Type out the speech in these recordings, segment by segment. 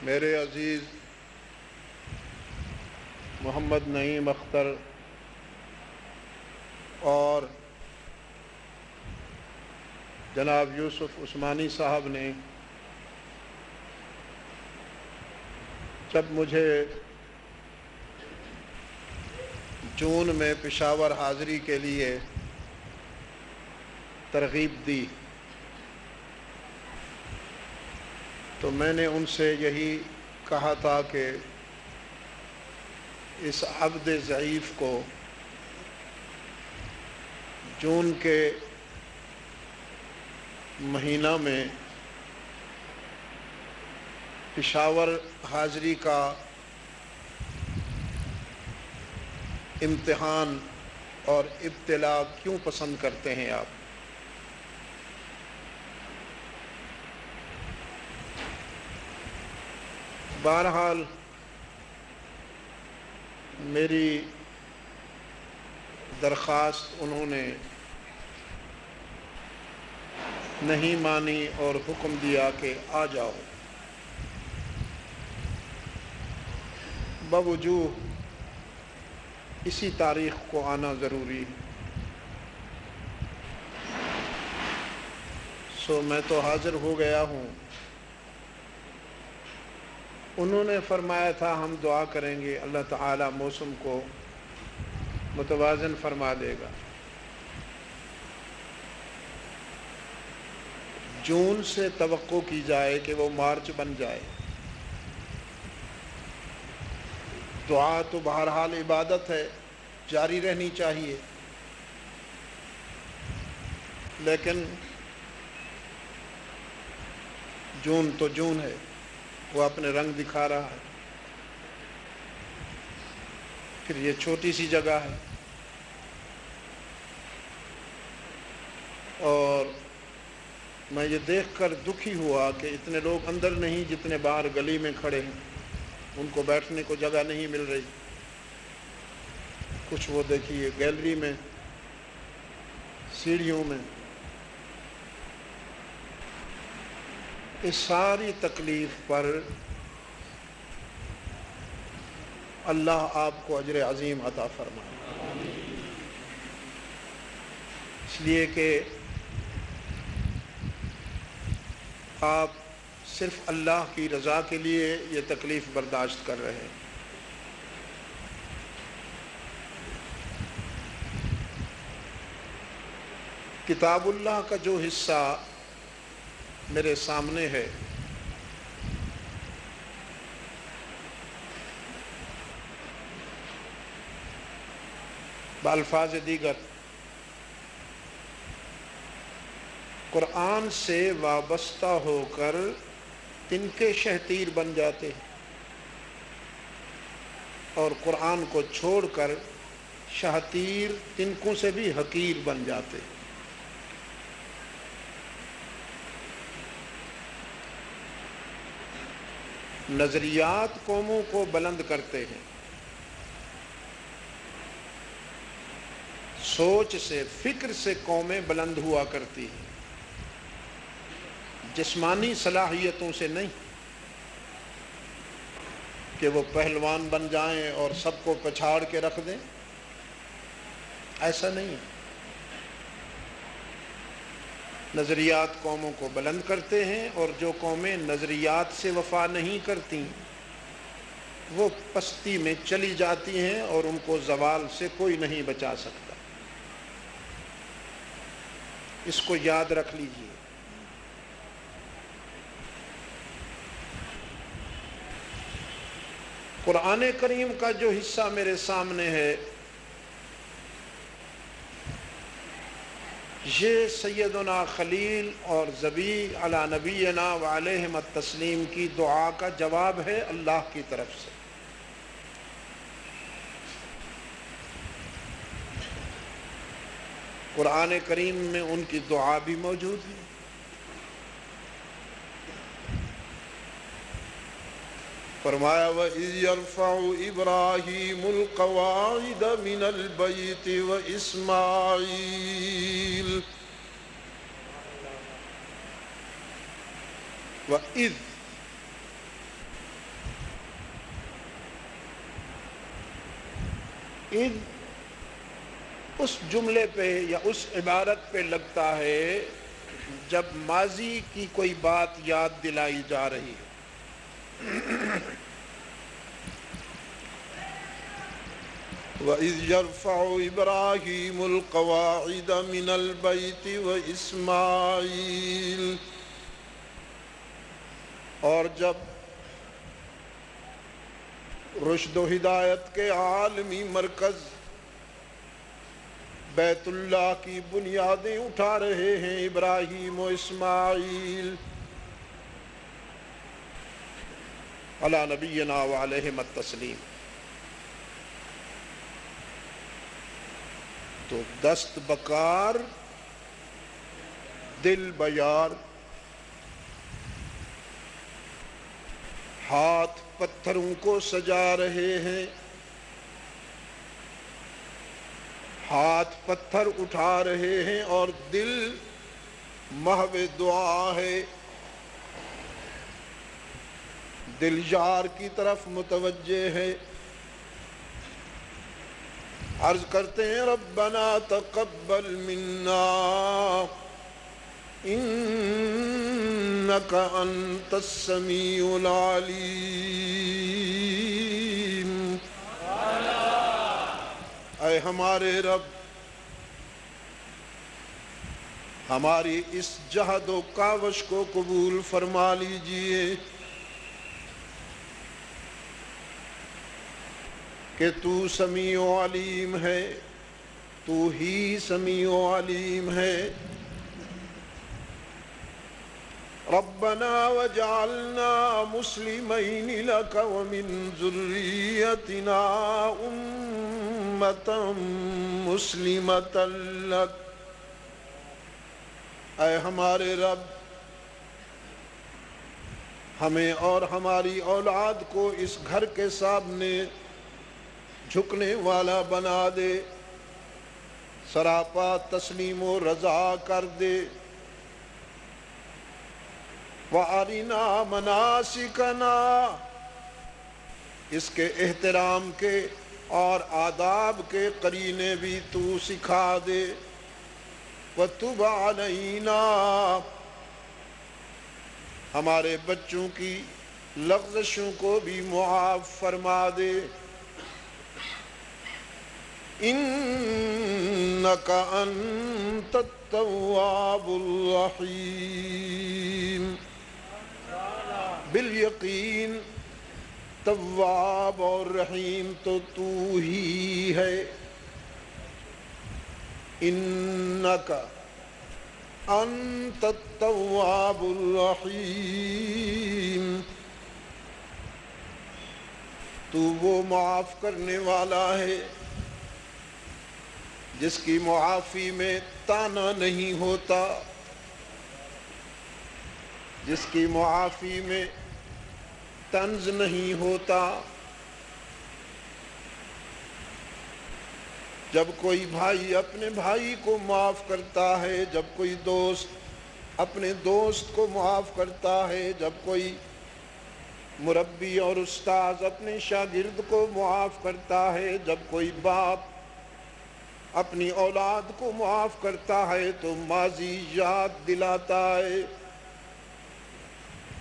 میرے عزیز محمد نعیم اختر اور جناب یوسف عثمانی صاحب نے جب مجھے جون میں پشاور حاضری کے لیے ترغیب دی تو میں نے ان سے یہی کہا تھا کہ اس عبد ضعیف کو جون کے مہینہ میں پشاور حاضری کا امتحان اور ابتلا کیوں پسند کرتے ہیں آپ؟ بہرحال میری درخواست انہوں نے نہیں مانی اور حکم دیا کہ آ جاؤ۔ بوجوہ اسی تاریخ کو آنا ضروری ہے، سو میں تو حاضر ہو گیا ہوں۔ انہوں نے فرمایا تھا ہم دعا کریں گے اللہ تعالی موسم کو متوازن فرما دے گا۔ جون سے توقع کی جائے کہ وہ مارچ بن جائے۔ دعا تو بہرحال عبادت ہے، جاری رہنی چاہیے، لیکن جون تو جون ہے، وہ اپنے رنگ دکھا رہا ہے۔ پھر یہ چھوٹی سی جگہ ہے اور میں یہ دیکھ کر دکھی ہوا کہ اتنے لوگ اندر نہیں جتنے باہر گلی میں کھڑے ہیں، ان کو بیٹھنے کو جگہ نہیں مل رہی۔ کچھ وہ دیکھیے گیلری میں، سیڑھیوں میں۔ اس ساری تکلیف پر اللہ آپ کو اجر عظیم عطا فرمائے، اس لیے کہ آپ صرف اللہ کی رضا کے لیے یہ تکلیف برداشت کر رہے ہیں۔ کتاب اللہ کا جو حصہ میرے سامنے ہے، بالفاظ دیگر قرآن سے وابستہ ہو کر تنکے شہتیر بن جاتے ہیں اور قرآن کو چھوڑ کر شہتیر تنکوں سے بھی حقیر بن جاتے ہیں۔ نظریات قوموں کو بلند کرتے ہیں، سوچ سے، فکر سے قومیں بلند ہوا کرتی ہیں، جسمانی صلاحیتوں سے نہیں کہ وہ پہلوان بن جائیں اور سب کو پچھاڑ کے رکھ دیں، ایسا نہیں ہے۔ نظریات قوموں کو بلند کرتے ہیں اور جو قومیں نظریات سے وفا نہیں کرتی وہ پستی میں چلی جاتی ہیں اور ان کو زوال سے کوئی نہیں بچا سکتا۔ اس کو یاد رکھ لیجئے۔ قرآن کریم کا جو حصہ میرے سامنے ہے یہ سیدنا خلیل اور ذبی علی نبینا وعلیہم التسلیم کی دعا کا جواب ہے اللہ کی طرف سے۔ قرآن کریم میں ان کی دعا بھی موجود ہے۔ فرمایا وَإِذْ يَرْفَعُ إِبْرَاهِيمُ الْقَوَاعِدَ مِنَ الْبَيْتِ وَإِسْمَاعِيلُ وَإِذْ اذ اس جملے پہ یا اس عبارت پہ لگتا ہے جب ماضی کی کوئی بات یاد دلائی جا رہی ہے۔ وَإِذْ يَرْفَعُ إِبْرَاهِيمُ الْقَوَاعِدَ مِنَ الْبَيْتِ وَإِسْمَاعِيلُ، اور جب رشد و ہدایت کے عالمی مرکز بیت اللہ کی بنیادیں اٹھا رہے ہیں ابراہیم و اسماعیل علی نبینا و علیہم التسلیم، تو دست بکار دل بیار، ہاتھ پتھروں کو سجا رہے ہیں، ہاتھ پتھر اٹھا رہے ہیں اور دل محو دعا ہے، دل یار کی طرف متوجہ ہے۔ عرض کرتے ہیں ربنا تقبل منا انک انت السمیع العلیم، اے ہمارے رب ہماری اس جہد و کاوش کو قبول فرما لیجئے کہ تو سمیع و علیم ہے، تو ہی سمیع و علیم ہے۔ ربنا وجعلنا مسلمین لک ومن ذریتنا امة مسلمة لک، اے ہمارے رب ہمیں اور ہماری اولاد کو اس گھر کے سامنے جھکنے والا بنا دے، سراپا تسلیم و رضا کر دے۔ وَأَرِنَا مَنَاسِكَنَا، اس کے احترام کے اور آداب کے قرینے بھی تو سکھا دے۔ وَتُبْ عَلَيْنَا، ہمارے بچوں کی لغزشوں کو بھی معاف فرما دے۔ انک انت التواب الرحیم، بالیقین تواب اور رحیم تو تو ہی ہے۔ انک انت التواب الرحیم، تو وہ معاف کرنے والا ہے جس کی معافی میں تانا نہیں ہوتا، جس کی معافی میں طنز نہیں ہوتا۔ جب کوئی بھائی اپنے بھائی کو معاف کرتا ہے، جب کوئی دوست اپنے دوست کو معاف کرتا ہے، جب کوئی مربی اور استاذ اپنے شاگرد کو معاف کرتا ہے، جب کوئی باپ اپنی اولاد کو معاف کرتا ہے تو ماضی یاد دلاتا ہے،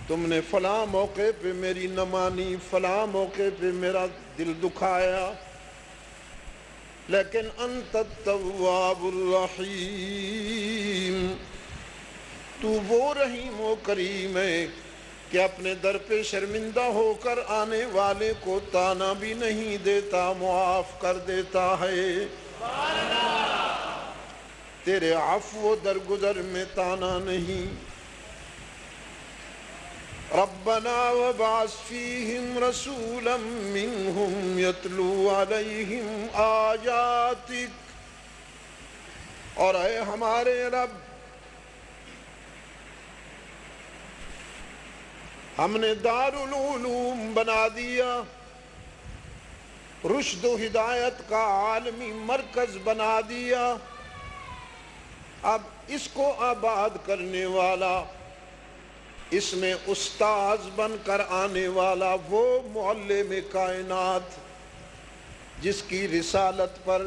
تم نے فلاں موقع پہ میری نہ مانی، فلاں موقع پہ میرا دل دکھایا، لیکن انت التواب الرحیم، تو وہ رحیم و کریم ہے کہ اپنے در پہ شرمندہ ہو کر آنے والے کو تانا بھی نہیں دیتا، معاف کر دیتا ہے۔ تیرے عفو و درگزر میں تانا نہیں۔ ربنا وابعث فیہم رسولا منہم یتلو علیہم آیاتک، اور اے ہمارے رب ہم نے دارالعلوم بنا دیا، رشد و ہدایت کا عالمی مرکز بنا دیا، اب اس کو آباد کرنے والا، اس میں استاذ بن کر آنے والا وہ معلم کائنات جس کی رسالت پر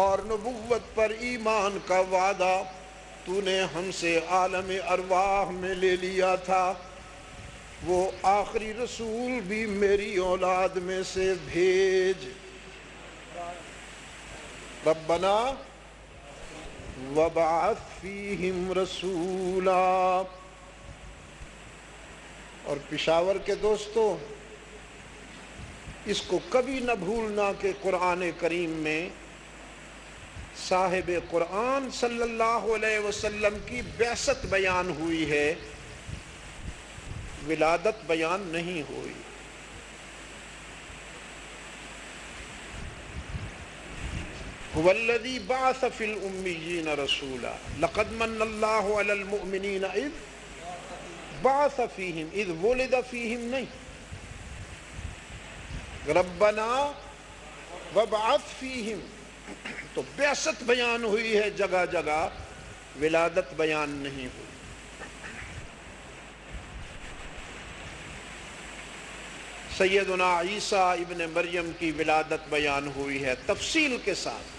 اور نبوت پر ایمان کا وعدہ تو نے ہم سے عالم ارواح میں لے لیا تھا، وہ آخری رسول بھی میری اولاد میں سے بھیج۔ ربنا وابعث فیہم رسولا۔ اور پشاور کے دوستو، اس کو کبھی نہ بھولنا کہ قرآن کریم میں صاحب قرآن صلی اللہ علیہ وسلم کی بعثت بیان ہوئی ہے، ولادت بیان نہیں ہوئی۔ هو الذي بعث في الأميين رسولا لقد من الله على المؤمنين إذ بعث فيهم إذ ولد فيهم نہیں، ربنا وابعث فيهم تو بعثت بیان ہوئی ہے جگہ جگہ، ولادت بیان نہیں ہوئی۔ سیدنا عیسیٰ ابن مریم کی ولادت بیان ہوئی ہے تفصیل کے ساتھ،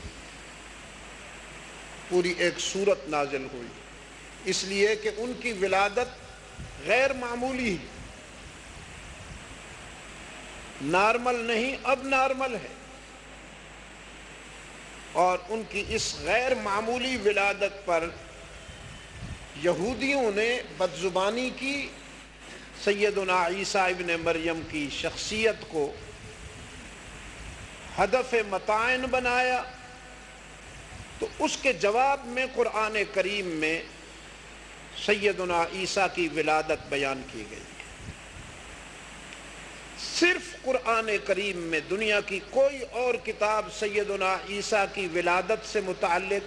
پوری ایک سورت نازل ہوئی، اس لیے کہ ان کی ولادت غیر معمولی، نارمل نہیں، اب نارمل ہے، اور ان کی اس غیر معمولی ولادت پر یہودیوں نے بدزبانی کی، سیدنا عیسیٰ ابن مریم کی شخصیت کو ہدف مطاعن بنایا، تو اس کے جواب میں قرآن کریم میں سیدنا عیسیٰ کی ولادت بیان کی گئی ہے۔ صرف قرآن کریم میں دنیا کی کوئی اور کتاب سیدنا عیسیٰ کی ولادت سے متعلق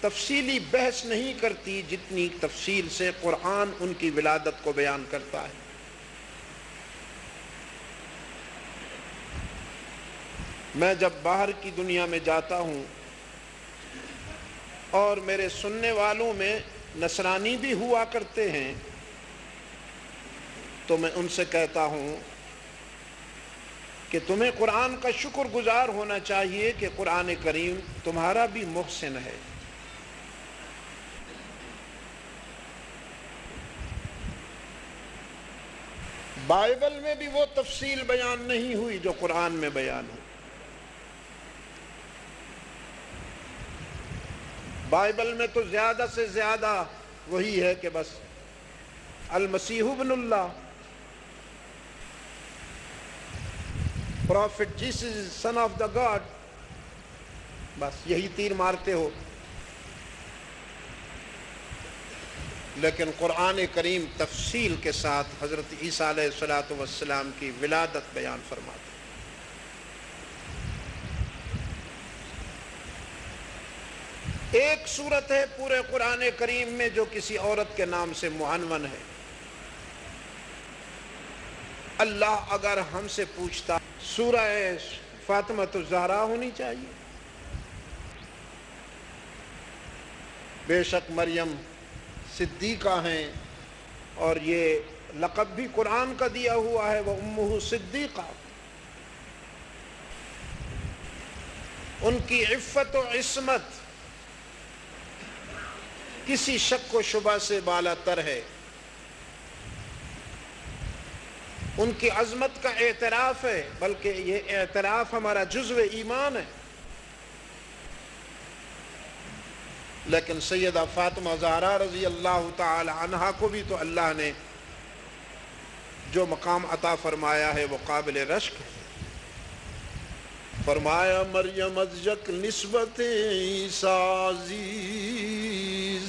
تفصیلی بحث نہیں کرتی جتنی تفصیل سے قرآن ان کی ولادت کو بیان کرتا ہے۔ میں جب باہر کی دنیا میں جاتا ہوں اور میرے سننے والوں میں نصرانی بھی ہوا کرتے ہیں، تو میں ان سے کہتا ہوں کہ تمہیں قرآن کا شکر گزار ہونا چاہیے کہ قرآن کریم تمہارا بھی محسن ہے۔ بائبل میں بھی وہ تفصیل بیان نہیں ہوئی جو قرآن میں بیان ہوئی۔ بائبل میں تو زیادہ سے زیادہ وہی ہے کہ بس المسیح ابن اللہ، prophet Jesus son of the God, بس یہی تیر مارتے ہو۔ لیکن قرآن کریم تفصیل کے ساتھ حضرت عیسیٰ علیہ السلام کی ولادت بیان فرماتا ہے۔ ایک صورت ہے پورے قرآن کریم میں جو کسی عورت کے نام سے معنون ہے۔ اللہ اگر ہم سے پوچھتا سورہ فاطمہ الزہرا ہونی چاہیے، بے شک مریم صدیقہ ہیں، اور یہ لقب بھی قرآن کا دیا ہوا ہے، وہ امہ صدیقہ۔ ان کی عفت و عصمت کسی شک و شبہ سے بالا تر ہے، ان کی عظمت کا اعتراف ہے، بلکہ یہ اعتراف ہمارا جزو ایمان ہے۔ لیکن سیدہ فاطمہ زہرا رضی اللہ تعالی عنہا کو بھی تو اللہ نے جو مقام عطا فرمایا ہے وہ قابل رشک ہے۔ فرمایا مریم از یک نسبت عیسیٰ عزیز،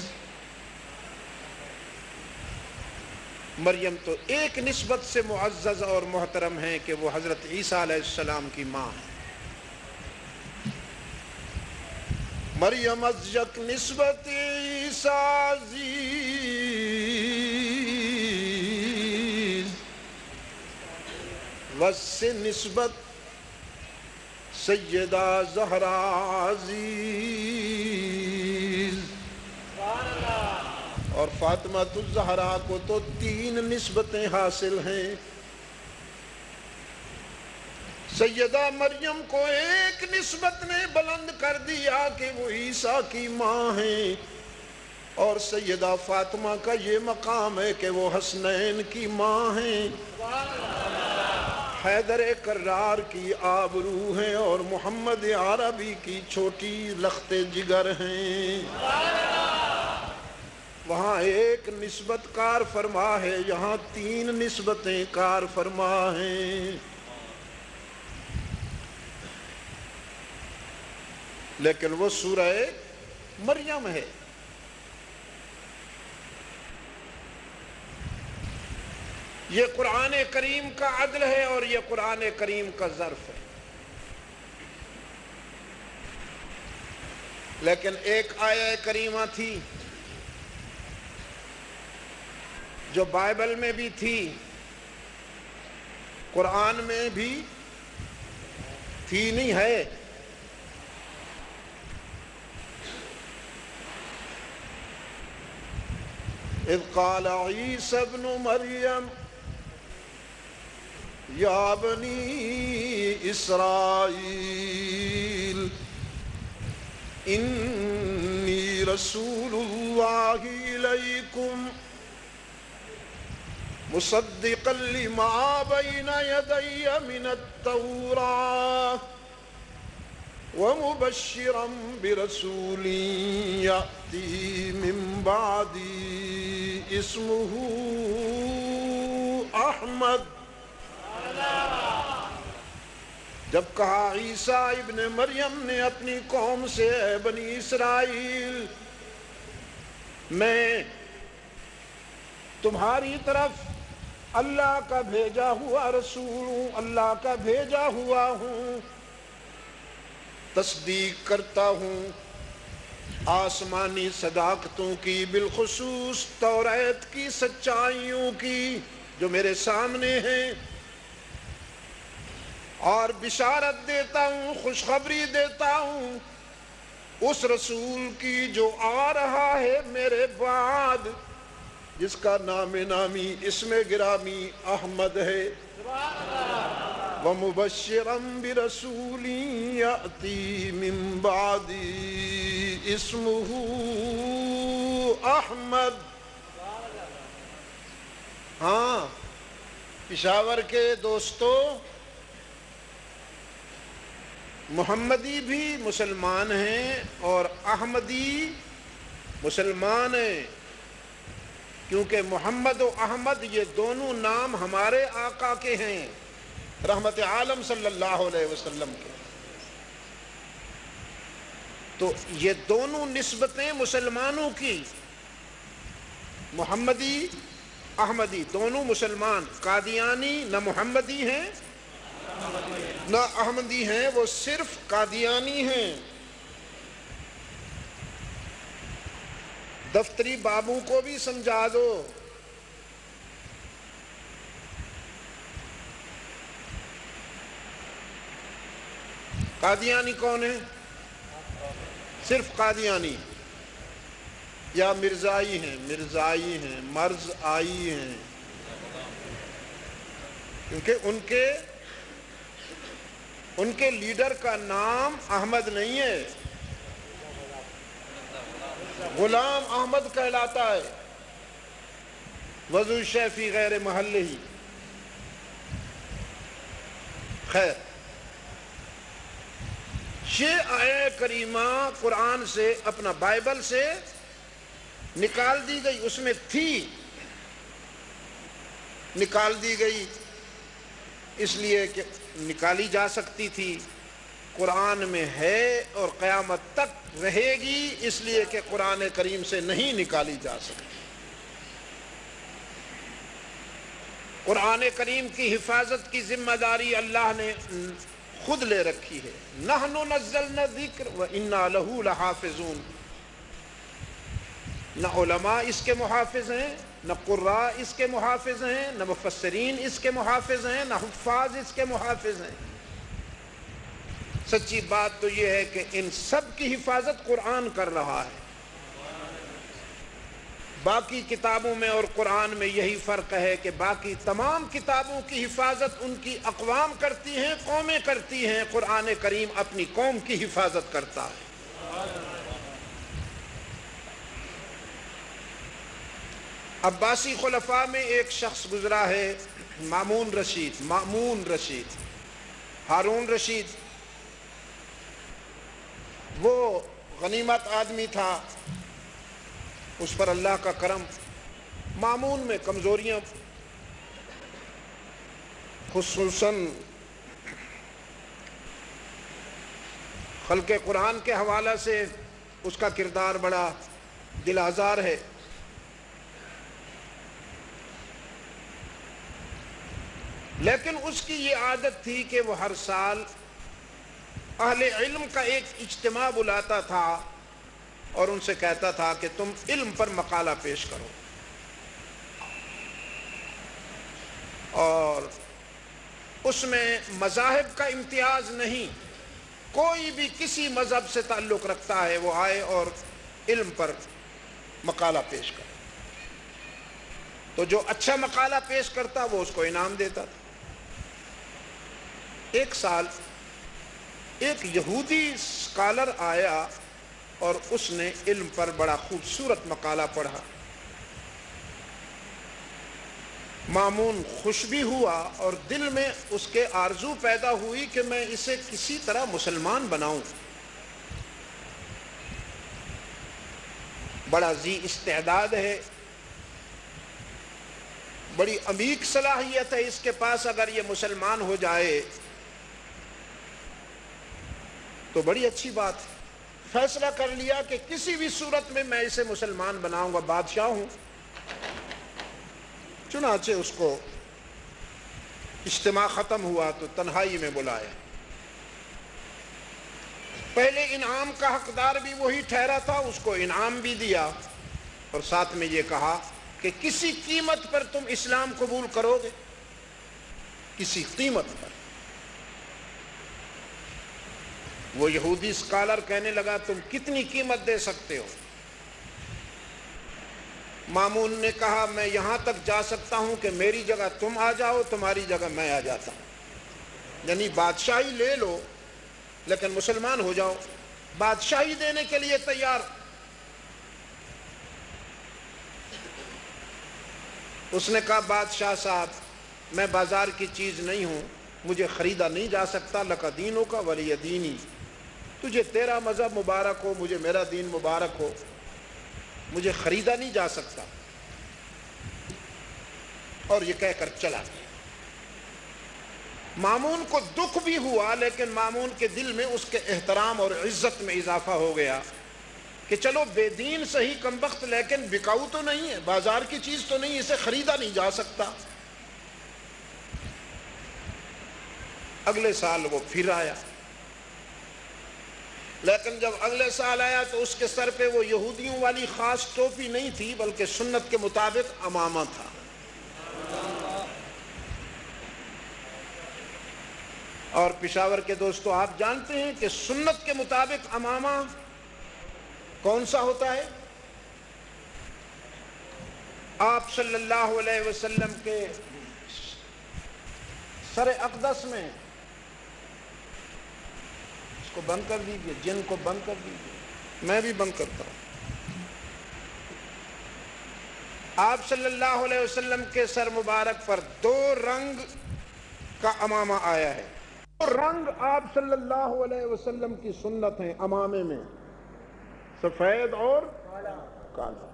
مریم تو ایک نسبت سے معزز اور محترم ہے کہ وہ حضرت عیسیٰ علیہ السلام کی ماں ہے۔ مریم از یک نسبت عیسیٰ عزیز، وس نسبت سیدہ زہرا عزیز، اور فاطمہ الزہرا کو تو 3 نسبتیں حاصل ہیں۔ سیدہ مریم کو ایک نسبت نے بلند کر دیا کہ وہ عیسیٰ کی ماں ہیں، اور سیدہ فاطمہ کا یہ مقام ہے کہ وہ حسنین کی ماں ہیں، حیدر کرار کی آبرو ہیں، اور محمد عربی کی چھوٹی لخت جگر ہیں۔ وہاں ایک نسبت کار فرما ہے، یہاں 3 نسبتیں کار فرما ہیں۔ لیکن وہ سورہ مریم ہے۔ یہ قرآن کریم کا عدل ہے اور یہ قرآن کریم کا ظرف ہے۔ لیکن ایک آیہ کریمہ تھی جو بائبل میں بھی تھی، قرآن میں بھی تھی، نہیں ہے۔ اذ قال عیسی ابن مریم یا بنی اسرائیل انی رسول اللہ الیکم مصدقا لما بین یدی من التوراة ومبشرا برسول یأتی من بعدی اسمہ احمد۔ جب کہا عیسیٰ ابن مریم نے اپنی قوم سے، اے بنی اسرائیل، میں تمہاری طرف اللہ کا بھیجا ہوا رسول ہوں، اللہ کا بھیجا ہوا ہوں، تصدیق کرتا ہوں آسمانی صداقتوں کی، بالخصوص توریت کی سچائیوں کی جو میرے سامنے ہیں، اور بشارت دیتا ہوں، خوشخبری دیتا ہوں اس رسول کی جو آ رہا ہے میرے بعد، جس کا نام نامی اسم گرامی احمد ہے۔ وَمُبَشِّرًا بِرَسُولٍ يَأْتِي مِن بَعْدِي اسْمُهُ احمد۔ ہاں پشاور کے دوستو، محمدی بھی مسلمان ہیں اور احمدی مسلمان ہیں، کیونکہ محمد و احمد یہ دونوں نام ہمارے آقا کے ہیں، رحمت عالم صلی اللہ علیہ وسلم کے۔ تو یہ دونوں نسبتیں مسلمانوں کی، محمدی احمدی دونوں مسلمان، قادیانی نہ محمدی ہیں نہ احمدی ہیں، وہ صرف قادیانی ہیں۔ دفتری بابو کو بھی سمجھا دو، قادیانی کون ہے؟ صرف قادیانی، یا مرزائی ہیں، مرزائی ہیں، مرز آئی ہیں، کیونکہ ان کے لیڈر کا نام احمد نہیں ہے، غلام احمد کہلاتا ہے، وضو شیفی غیر محل ہی۔ خیر، یہ آیہ کریمہ قرآن سے، اپنا بائبل سے نکال دی گئی، اس میں تھی، نکال دی گئی اس لیے کہ نکالی جا سکتی تھی، قرآن میں ہے اور قیامت تک رہے گی، اس لیے کہ قرآن کریم سے نہیں نکالی جا سکتی۔ قرآن کریم کی حفاظت کی ذمہ داری اللہ نے خود لے رکھی ہے۔ نحن نزلنا الذکر وإنا لہ لحافظون۔ نہ علماء اس کے محافظ ہیں، نہ قراء اس کے محافظ ہیں، نہ مفسرین اس کے محافظ ہیں، نہ حفاظ اس کے محافظ ہیں۔ سچی بات تو یہ ہے کہ ان سب کی حفاظت قرآن کر رہا ہے۔ باقی کتابوں میں اور قرآن میں یہی فرق ہے کہ باقی تمام کتابوں کی حفاظت ان کی اقوام کرتی ہیں، قومیں کرتی ہیں، قرآن کریم اپنی قوم کی حفاظت کرتا ہے۔ عباسی خلفاء میں ایک شخص گزرا ہے، مامون رشید، ہارون رشید، وہ غنیمت آدمی تھا، اس پر اللہ کا کرم۔ مامون میں کمزوریاں، خصوصاً خلق قرآن کے حوالے سے اس کا کردار بڑا دل آزار ہے۔ لیکن اس کی یہ عادت تھی کہ وہ ہر سال اہل علم کا ایک اجتماع بلاتا تھا اور ان سے کہتا تھا کہ تم علم پر مقالہ پیش کرو، اور اس میں مذاہب کا امتیاز نہیں، کوئی بھی کسی مذہب سے تعلق رکھتا ہے وہ آئے اور علم پر مقالہ پیش کرے، تو جو اچھا مقالہ پیش کرتا وہ اس کو انعام دیتا تھا۔ ایک سال ایک یہودی اسکالر آیا اور اس نے علم پر بڑا خوبصورت مقالہ پڑھا۔ مامون خوش بھی ہوا اور دل میں اس کے آرزو پیدا ہوئی کہ میں اسے کسی طرح مسلمان بناؤں۔ بڑا ذی استعداد ہے، بڑی عمیق صلاحیت ہے اس کے پاس، اگر یہ مسلمان ہو جائے تو بڑی اچھی بات ہے۔ فیصلہ کر لیا کہ کسی بھی صورت میں میں اسے مسلمان بناؤں گا، بادشاہ ہوں۔ چنانچہ اس کو اجتماع ختم ہوا تو تنہائی میں بلایا۔ پہلے انعام کا حقدار بھی وہی ٹھہرا تھا، اس کو انعام بھی دیا اور ساتھ میں یہ کہا کہ کسی قیمت پر تم اسلام قبول کرو گے، کسی قیمت پر۔ وہ یہودی اسکالر کہنے لگا تم کتنی قیمت دے سکتے ہو؟ مامون نے کہا میں یہاں تک جا سکتا ہوں کہ میری جگہ تم آ جاؤ، تمہاری جگہ میں آ جاتا ہوں، یعنی بادشاہی لے لو لیکن مسلمان ہو جاؤ۔ بادشاہی دینے کے لیے تیار۔ اس نے کہا بادشاہ صاحب میں بازار کی چیز نہیں ہوں، مجھے خریدا نہیں جا سکتا، لک دینوں کا ولی دینی، تجھے تیرا مذہب مبارک ہو، مجھے میرا دین مبارک ہو، مجھے خریدا نہیں جا سکتا۔ اور یہ کہہ کر چلا گیا۔ مامون کو دکھ بھی ہوا لیکن مامون کے دل میں اس کے احترام اور عزت میں اضافہ ہو گیا کہ چلو بے دین صحیح کمبخت لیکن بکاؤ تو نہیں ہے، بازار کی چیز تو نہیں، اسے خریدا نہیں جا سکتا۔ اگلے سال وہ پھر آیا، لیکن جب اگلے سال آیا تو اس کے سر پہ وہ یہودیوں والی خاص ٹوپی نہیں تھی بلکہ سنت کے مطابق عمامہ تھا۔ اور پشاور کے دوستو آپ جانتے ہیں کہ سنت کے مطابق عمامہ کون سا ہوتا ہے؟ آپ صلی اللہ علیہ وسلم کے سر اقدس میں، اس کو بند کر دیجئے، جن کو بند کر دیجئے، میں بھی بند کرتا ہوں۔ آپ صلی اللہ علیہ وسلم کے سر مبارک پر 2 رنگ کا عمامہ آیا ہے۔ 2 رنگ آپ صلی اللہ علیہ وسلم کی سنت ہیں عمامے میں، سفید اور کالا۔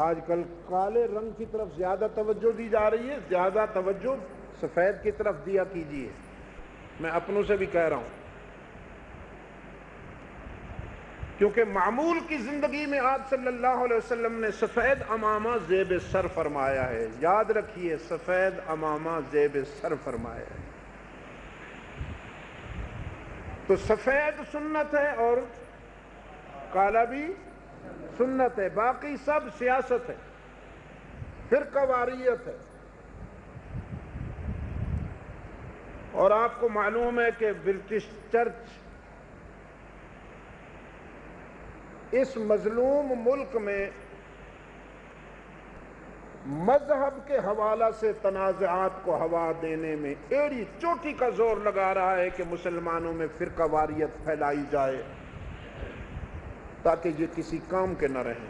آج کل کالے رنگ کی طرف زیادہ توجہ دی جا رہی ہے، زیادہ توجہ سفید کی طرف دیا کیجیے، میں اپنوں سے بھی کہہ رہا ہوں، کیونکہ معمول کی زندگی میں آپ صلی اللہ علیہ وسلم نے سفید عمامہ زیب سر فرمایا ہے۔ یاد رکھیے، سفید عمامہ زیب سر فرمایا ہے۔ تو سفید سنت ہے اور کالا بھی سنت ہے، باقی سب سیاست ہے، فرقہ واریت ہے۔ اور آپ کو معلوم ہے کہ برٹش چرچ اس مظلوم ملک میں مذہب کے حوالہ سے تنازعات کو ہوا دینے میں ایڑی چوٹی کا زور لگا رہا ہے کہ مسلمانوں میں فرقہ واریت پھیلائی جائے تاکہ یہ کسی کام کے نہ رہیں.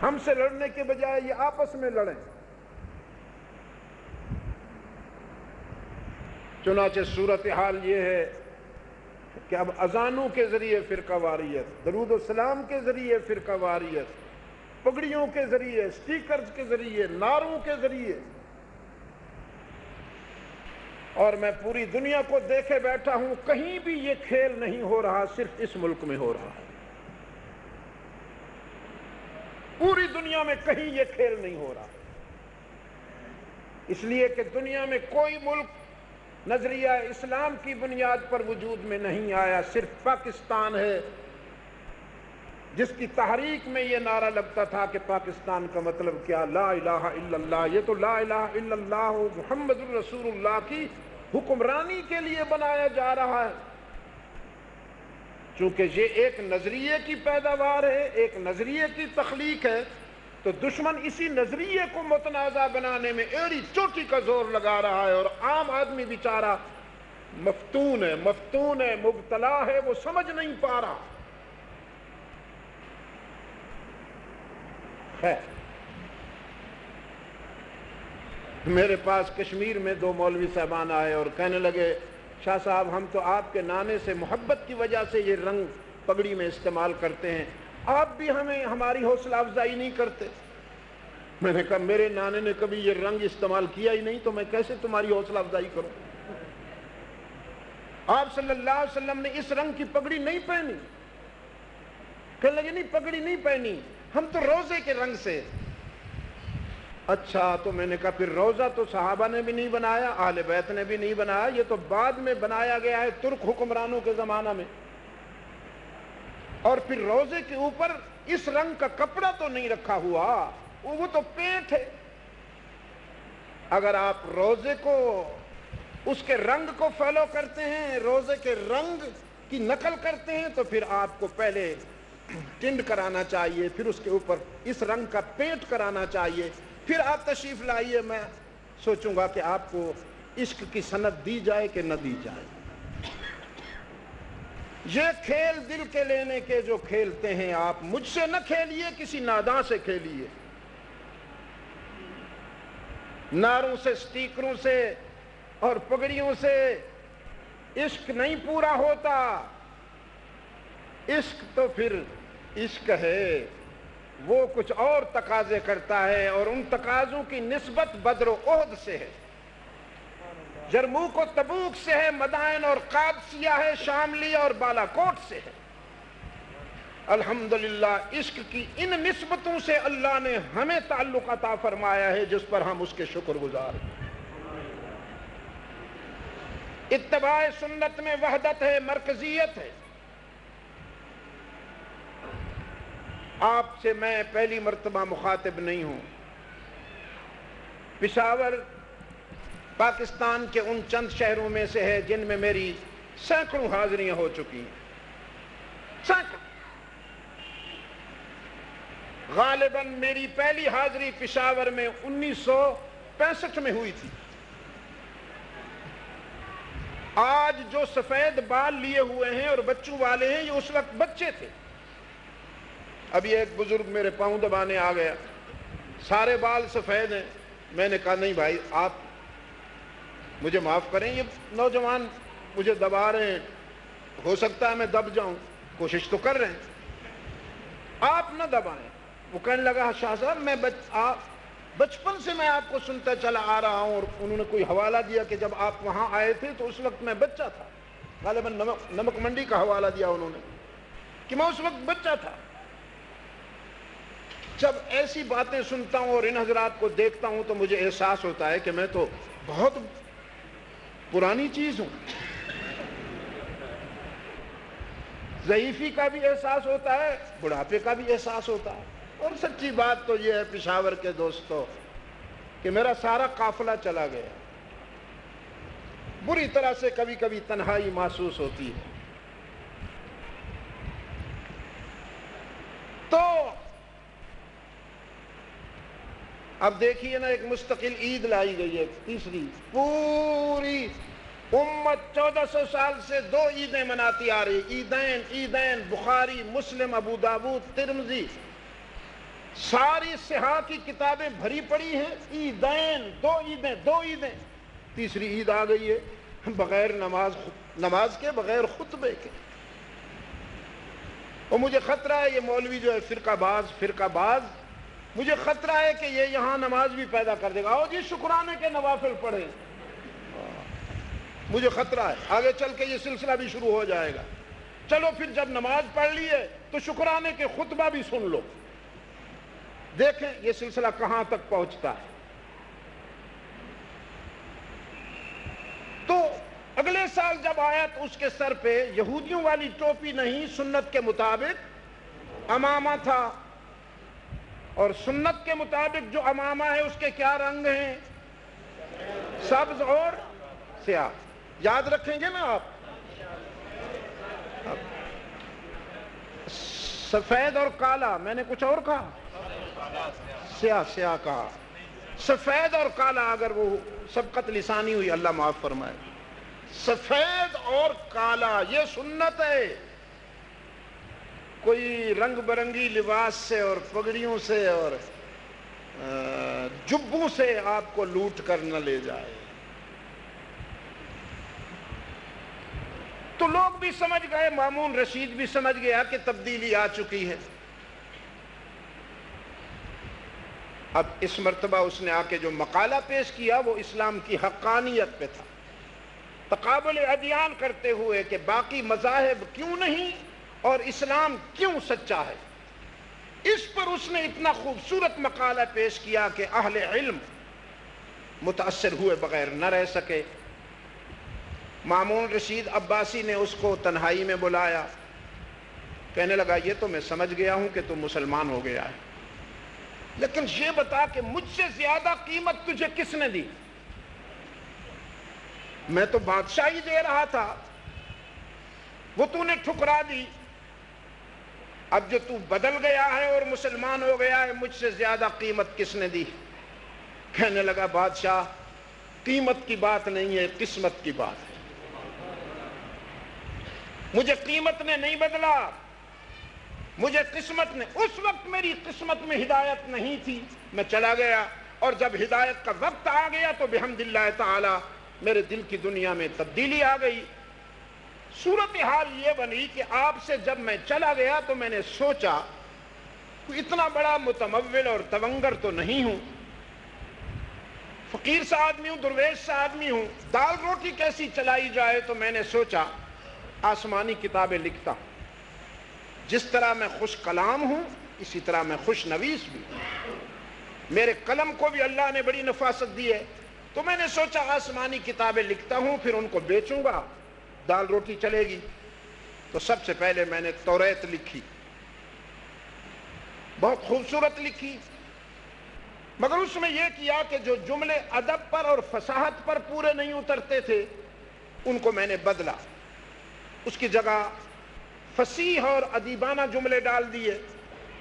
ہم سے لڑنے کے بجائے یہ آپس میں لڑیں. چنانچہ صورتحال یہ ہے کہ اب اذانوں کے ذریعے فرقہ واریت، درود و سلام کے ذریعے فرقہ واریت، پگڑیوں کے ذریعے، سٹیکرز کے ذریعے، نعروں کے ذریعے، اور میں پوری دنیا کو دیکھے بیٹھا ہوں، کہیں بھی یہ کھیل نہیں ہو رہا، صرف اس ملک میں ہو رہا ہے. پوری دنیا میں کہیں یہ کھیل نہیں ہو رہا، اس لیے کہ دنیا میں کوئی ملک نظریہ اسلام کی بنیاد پر وجود میں نہیں آیا. صرف پاکستان ہے جس کی تحریک میں یہ نعرہ لگتا تھا کہ پاکستان کا مطلب کیا؟ لا الہ الا اللہ. یہ تو لا الہ الا اللہ محمد الرسول اللہ کی حکمرانی کے لیے بنایا جا رہا ہے. چونکہ یہ ایک نظریے کی پیداوار ہے، ایک نظریے کی تخلیق ہے، تو دشمن اسی نظریے کو متنازع بنانے میں ایڑی چوٹی کا زور لگا رہا ہے، اور عام آدمی بیچارہ مفتون ہے، مبتلا ہے، وہ سمجھ نہیں پا رہا. میرے پاس کشمیر میں 2 مولوی صاحبان آئے اور کہنے لگے شاہ صاحب ہم تو آپ کے نانے سے محبت کی وجہ سے یہ رنگ پگڑی میں استعمال کرتے ہیں، آپ بھی ہماری حوصلہ افزائی نہیں کرتے. میں نے کہا میرے نانے نے کبھی یہ رنگ استعمال کیا ہی نہیں، تو میں کیسے تمہاری حوصلہ افزائی کروں؟ آپ صلی اللہ علیہ وسلم نے اس رنگ کی پگڑی نہیں پہنی. کہنے لگے نہیں پگڑی نہیں پہنی، ہم تو روزے کے رنگ سے. اچھا، تو میں نے کہا پھر روزہ تو صحابہ نے بھی نہیں بنایا، اہل بیت نے بھی نہیں بنایا، یہ تو بعد میں بنایا گیا ہے ترک حکمرانوں کے زمانہ میں. اور پھر روزے کے اوپر اس رنگ کا کپڑا تو نہیں رکھا ہوا، وہ تو پینٹ ہے. اگر آپ روزے کو، اس کے رنگ کو فالو کرتے ہیں، روزے کے رنگ کی نقل کرتے ہیں، تو پھر آپ کو پہلے ٹنڈ کرانا چاہیے، پھر اس کے اوپر اس رنگ کا پینٹ کرانا چاہیے، پھر آپ تشریف لائیے. میں سوچوں گا کہ آپ کو عشق کی سند دی جائے کہ نہ دی جائے. یہ کھیل دل کے لینے کے جو کھیلتے ہیں آپ مجھ سے نہ کھیلیے، کسی ناداں سے کھیلیے. نعروں سے، سٹیکروں سے اور پگڑیوں سے عشق نہیں پورا ہوتا. عشق تو پھر عشق ہے، وہ کچھ اور تقاضے کرتا ہے، اور ان تقاضوں کی نسبت بدر و احد سے ہے، جرموک و تبوک سے ہے، مدائن اور قادسیہ ہے، شاملی اور بالا کوٹ سے ہے. الحمدللہ عشق کی ان نسبتوں سے اللہ نے ہمیں تعلق عطا فرمایا ہے جس پر ہم اس کے شکر گزار ہیں. اتباع سنت میں وحدت ہے، مرکزیت ہے. آپ سے میں پہلی مرتبہ مخاطب نہیں ہوں. پشاور پاکستان کے ان چند شہروں میں سے ہے جن میں میری سینکڑوں حاضریاں ہو چکی ہیں، سینکڑوں. غالباً میری پہلی حاضری پشاور میں 1965 میں ہوئی تھی. آج جو سفید بال لیے ہوئے ہیں اور بچوں والے ہیں، یہ اس وقت بچے تھے. ابھی ایک بزرگ میرے پاؤں دبانے آ گیا، سارے بال سفید ہیں. میں نے کہا نہیں بھائی، آپ مجھے معاف کریں، یہ نوجوان مجھے دبا رہے ہیں، ہو سکتا ہے میں دب جاؤں، کوشش تو کر رہے ہیں، آپ نہ دبائیں. وہ کہنے لگا شاہ صاحب میں بچپن سے میں آپ کو سنتا چلا آ رہا ہوں. اور انہوں نے کوئی حوالہ دیا کہ جب آپ وہاں آئے تھے تو اس وقت میں بچہ تھا. غالباً نمک منڈی کا حوالہ دیا انہوں نے کہ میں اس وقت بچہ تھا. جب ایسی باتیں سنتا ہوں اور ان حضرات کو دیکھتا ہوں تو مجھے احساس ہوتا ہے کہ میں تو بہت پرانی چیز ہوں. ضعیفی کا بھی احساس ہوتا ہے، بڑھاپے کا بھی احساس ہوتا ہے. اور سچی بات تو یہ ہے پشاور کے دوستو کہ میرا سارا قافلہ چلا گیا. بری طرح سے کبھی کبھی تنہائی محسوس ہوتی ہے. تو اب دیکھیے نا، ایک مستقل عید لائی گئی ہے، تیسری، پوری امت 1400 سال سے 2 عیدیں مناتی آ رہی، عیدین، بخاری، مسلم، ابو داود، ترمذی، ساری صحاح کی کتابیں بھری پڑی ہیں، عیدین، 2 عیدیں، تیسری عید آ گئی ہے بغیر نماز کے، بغیر خطبے کے۔ اور مجھے خطرہ ہے یہ مولوی جو ہے فرقہ باز، مجھے خطرہ ہے کہ یہ یہاں نماز بھی پیدا کر دے گا، آؤ جی شکرانے کے نوافل پڑھیں، مجھے خطرہ ہے آگے چل کے یہ سلسلہ بھی شروع ہو جائے گا۔ چلو پھر جب نماز پڑھ لی ہے تو شکرانے کے خطبہ بھی سن لو، دیکھیں یہ سلسلہ کہاں تک پہنچتا ہے۔ تو اگلے سال جب آیا تو اس کے سر پہ یہودیوں والی ٹوپی نہیں، سنت کے مطابق امامہ تھا، اور سنت کے مطابق جو امامہ ہے اس کے کیا رنگ ہیں؟ سبز اور سیاہ، یاد رکھیں گے نا آپ؟ سفید اور کالا، میں نے کچھ اور کہا؟ سیاہ کہا، سفید اور کالا، اگر وہ سبقت لسانی ہوئی اللہ معاف فرمائے، سفید اور کالا یہ سنت ہے۔ کوئی رنگ برنگی لباس سے اور پگڑیوں سے اور جبوں سے آپ کو لوٹ کر نہ لے جائے۔ تو لوگ بھی سمجھ گئے، مامون رشید بھی سمجھ گیا کہ تبدیلی آ چکی ہے۔ اب اس مرتبہ اس نے آ کے جو مقالہ پیش کیا وہ اسلام کی حقانیت پہ تھا، تقابل ادیان کرتے ہوئے کہ باقی مذاہب کیوں نہیں اور اسلام کیوں سچا ہے۔ اس پر اس نے اتنا خوبصورت مقالہ پیش کیا کہ اہل علم متاثر ہوئے بغیر نہ رہ سکے۔ مامون رشید عباسی نے اس کو تنہائی میں بلایا، کہنے لگا یہ تو میں سمجھ گیا ہوں کہ تم مسلمان ہو گیا ہے، لیکن یہ بتا کہ مجھ سے زیادہ قیمت تجھے کس نے دی؟ میں تو بادشاہی دے رہا تھا، وہ تو نے ٹھکرا دی، اب جو تو بدل گیا ہے اور مسلمان ہو گیا ہے، مجھ سے زیادہ قیمت کس نے دی؟ کہنے لگا بادشاہ قیمت کی بات نہیں ہے، قسمت کی بات ہے، مجھے قیمت نے نہیں بدلا، مجھے قسمت نے، اس وقت میری قسمت میں ہدایت نہیں تھی، میں چلا گیا، اور جب ہدایت کا وقت آ گیا تو بحمداللہ تعالی میرے دل کی دنیا میں تبدیلی آ گئی۔ صورتحال یہ بنی کہ آپ سے جب میں چلا گیا تو میں نے سوچا کوئی اتنا بڑا متمول اور تونگر تو نہیں ہوں، فقیر سا آدمی ہوں، درویش سا آدمی ہوں، دال روٹی کیسی چلائی جائے؟ تو میں نے سوچا آسمانی کتابیں لکھتا ہوں، جس طرح میں خوش کلام ہوں اسی طرح میں خوش نویس بھی ہوں، میرے قلم کو بھی اللہ نے بڑی نفاست دی ہے، تو میں نے سوچا آسمانی کتابیں لکھتا ہوں، پھر ان کو بیچوں گا، دال روٹی چلے گی۔ تو سب سے پہلے میں نے توریت لکھی، بہت خوبصورت لکھی، مگر اس میں یہ کیا کہ جو جملے ادب پر اور فصاحت پر پورے نہیں اترتے تھے ان کو میں نے بدلا، اس کی جگہ فصیح اور ادیبانہ جملے ڈال دیے۔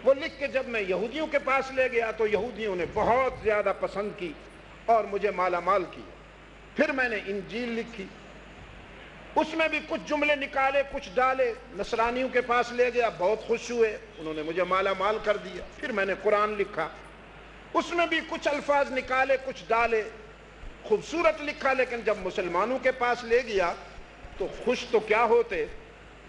وہ لکھ کے جب میں یہودیوں کے پاس لے گیا تو یہودیوں نے بہت زیادہ پسند کی اور مجھے مالا مال کیا۔ پھر میں نے انجیل لکھی، اس میں بھی کچھ جملے نکالے کچھ ڈالے، نصرانیوں کے پاس لے گیا، بہت خوش ہوئے، انہوں نے مجھے مالا مال کر دیا۔ پھر میں نے قرآن لکھا، اس میں بھی کچھ الفاظ نکالے کچھ ڈالے، خوبصورت لکھا، لیکن جب مسلمانوں کے پاس لے گیا تو خوش تو کیا ہوتے،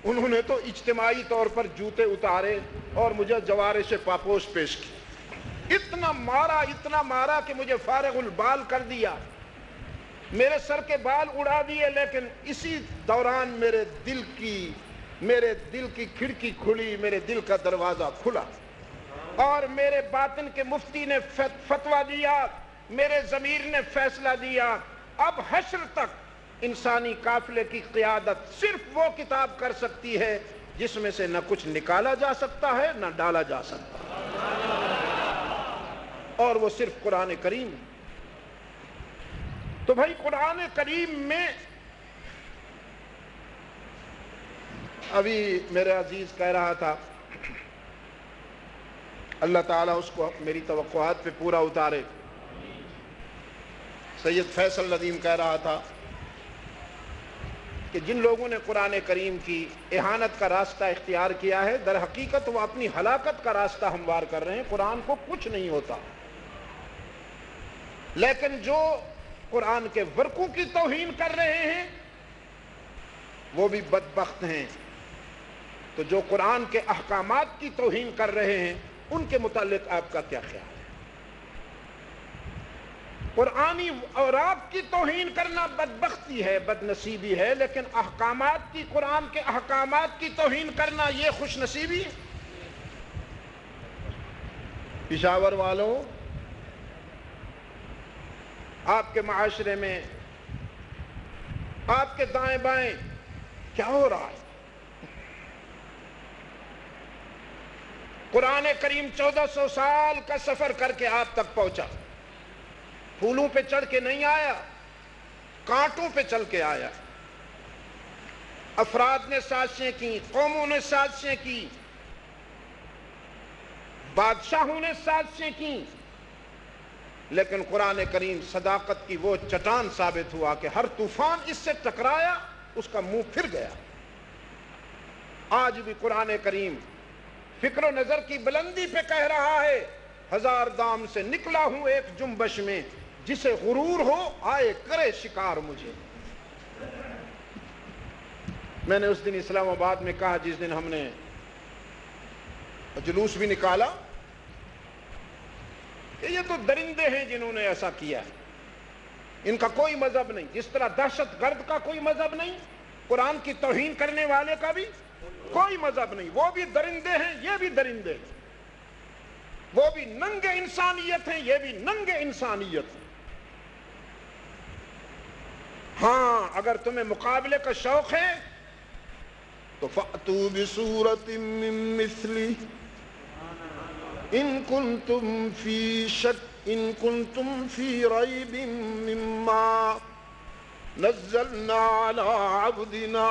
انہوں نے تو اجتماعی طور پر جوتے اتارے اور مجھے جوارش پاپوش پیش کی، اتنا مارا کہ مجھے فارغ البال کر دیا، میرے سر کے بال اڑا دیے۔ لیکن اسی دوران میرے دل کی کھڑکی کھلی، میرے دل کا دروازہ کھلا، اور میرے باطن کے مفتی نے فتویٰ دیا، میرے ضمیر نے فیصلہ دیا، اب حشر تک انسانی قافلے کی قیادت صرف وہ کتاب کر سکتی ہے جس میں سے نہ کچھ نکالا جا سکتا ہے نہ ڈالا جا سکتا، اور وہ صرف قرآن کریم ہے۔ تو بھائی قرآن کریم میں ابھی میرے عزیز کہہ رہا تھا اللہ تعالیٰ اس کو میری توقعات پہ پورا اتارے۔ سید فیصل ندیم کہہ رہا تھا کہ جن لوگوں نے قرآن کریم کی اہانت کا راستہ اختیار کیا ہے، در حقیقت وہ اپنی ہلاکت کا راستہ ہموار کر رہے ہیں۔ قرآن کو کچھ نہیں ہوتا، لیکن جو قرآن کے ورقوں کی توہین کر رہے ہیں وہ بھی بدبخت ہیں۔ تو جو قرآن کے احکامات کی توہین کر رہے ہیں ان کے متعلق آپ کا کیا خیال ہے؟ قرآنی اور آپ کی توہین کرنا بدبختی ہے، بد نصیبی ہے، لیکن احکامات کی، قرآن کے احکامات کی توہین کرنا یہ خوش نصیبی ہے۔ پشاور والوں، آپ کے معاشرے میں آپ کے دائیں بائیں کیا ہو رہا ہے؟ قرآن کریم 1400 سال کا سفر کر کے آپ تک پہنچا، پھولوں پہ چڑھ کے نہیں آیا، کانٹوں پہ چل کے آیا۔ افراد نے سازشیں کی، قوموں نے سازشیں کی، بادشاہوں نے سازشیں کی، لیکن قرآن کریم صداقت کی وہ چٹان ثابت ہوا کہ ہر طوفان اس سے ٹکرایا، اس کا منہ پھر گیا۔ آج بھی قرآن کریم فکر و نظر کی بلندی پہ کہہ رہا ہے، ہزار دام سے نکلا ہوں ایک جنبش میں، جسے غرور ہو آئے کرے شکار مجھے۔ میں نے اس دن اسلام آباد میں کہا، جس دن ہم نے جلوس بھی نکالا، کہ یہ تو درندے ہیں جنہوں نے ایسا کیا ہے، ان کا کوئی مذہب نہیں۔ جس طرح دہشت گرد کا کوئی مذہب نہیں، قرآن کی توہین کرنے والے کا بھی کوئی مذہب نہیں۔ وہ بھی درندے ہیں، یہ بھی درندے ہیں۔ وہ بھی ننگے انسانیت ہیں، یہ بھی ننگے انسانیت ہیں۔ ہاں، اگر تمہیں مقابلے کا شوق ہے تو فَأْتُوا بِسُورَةٍ مِّن مِّثْلِهِ إِن كُنتُمْ فِي شَكٍّ إِن كُنتُمْ فِي رَيْبٍ مِّمَّا نَزَّلْنَا عَلَىٰ عَبْدِنَا۔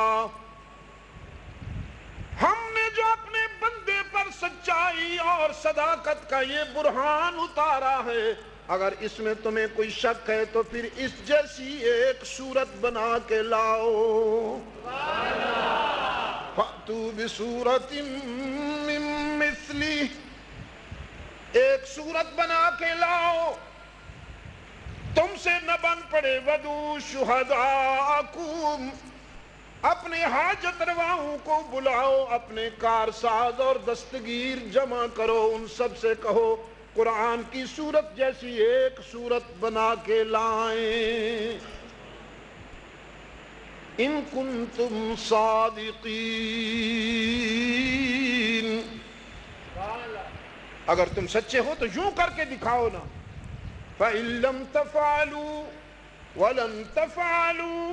ہم نے جو اپنے بندے پر سچائی اور صداقت کا یہ برہان اتارا ہے، اگر اس میں تمہیں کوئی شک ہے تو پھر اس جیسی ایک صورت بنا کے لاؤ۔ فَأْتُوا بِسُورَةٍ مِّن مِّثْلِهِ، ایک صورت بنا کے لاؤ۔ تم سے نہ بن پڑے وَدُوا شُهَدَاءَكُمْ، اپنے حاجت رواؤں کو بلاؤ، اپنے کارساز اور دستگیر جمع کرو، ان سب سے کہو قرآن کی صورت جیسی ایک صورت بنا کے لائیں۔ ان کنتم صادقین، اگر تم سچے ہو تو یوں کر کے دکھاؤ نا۔ فَإِن لَّمْ تَفْعَلُوا وَلَن تَفْعَلُوا،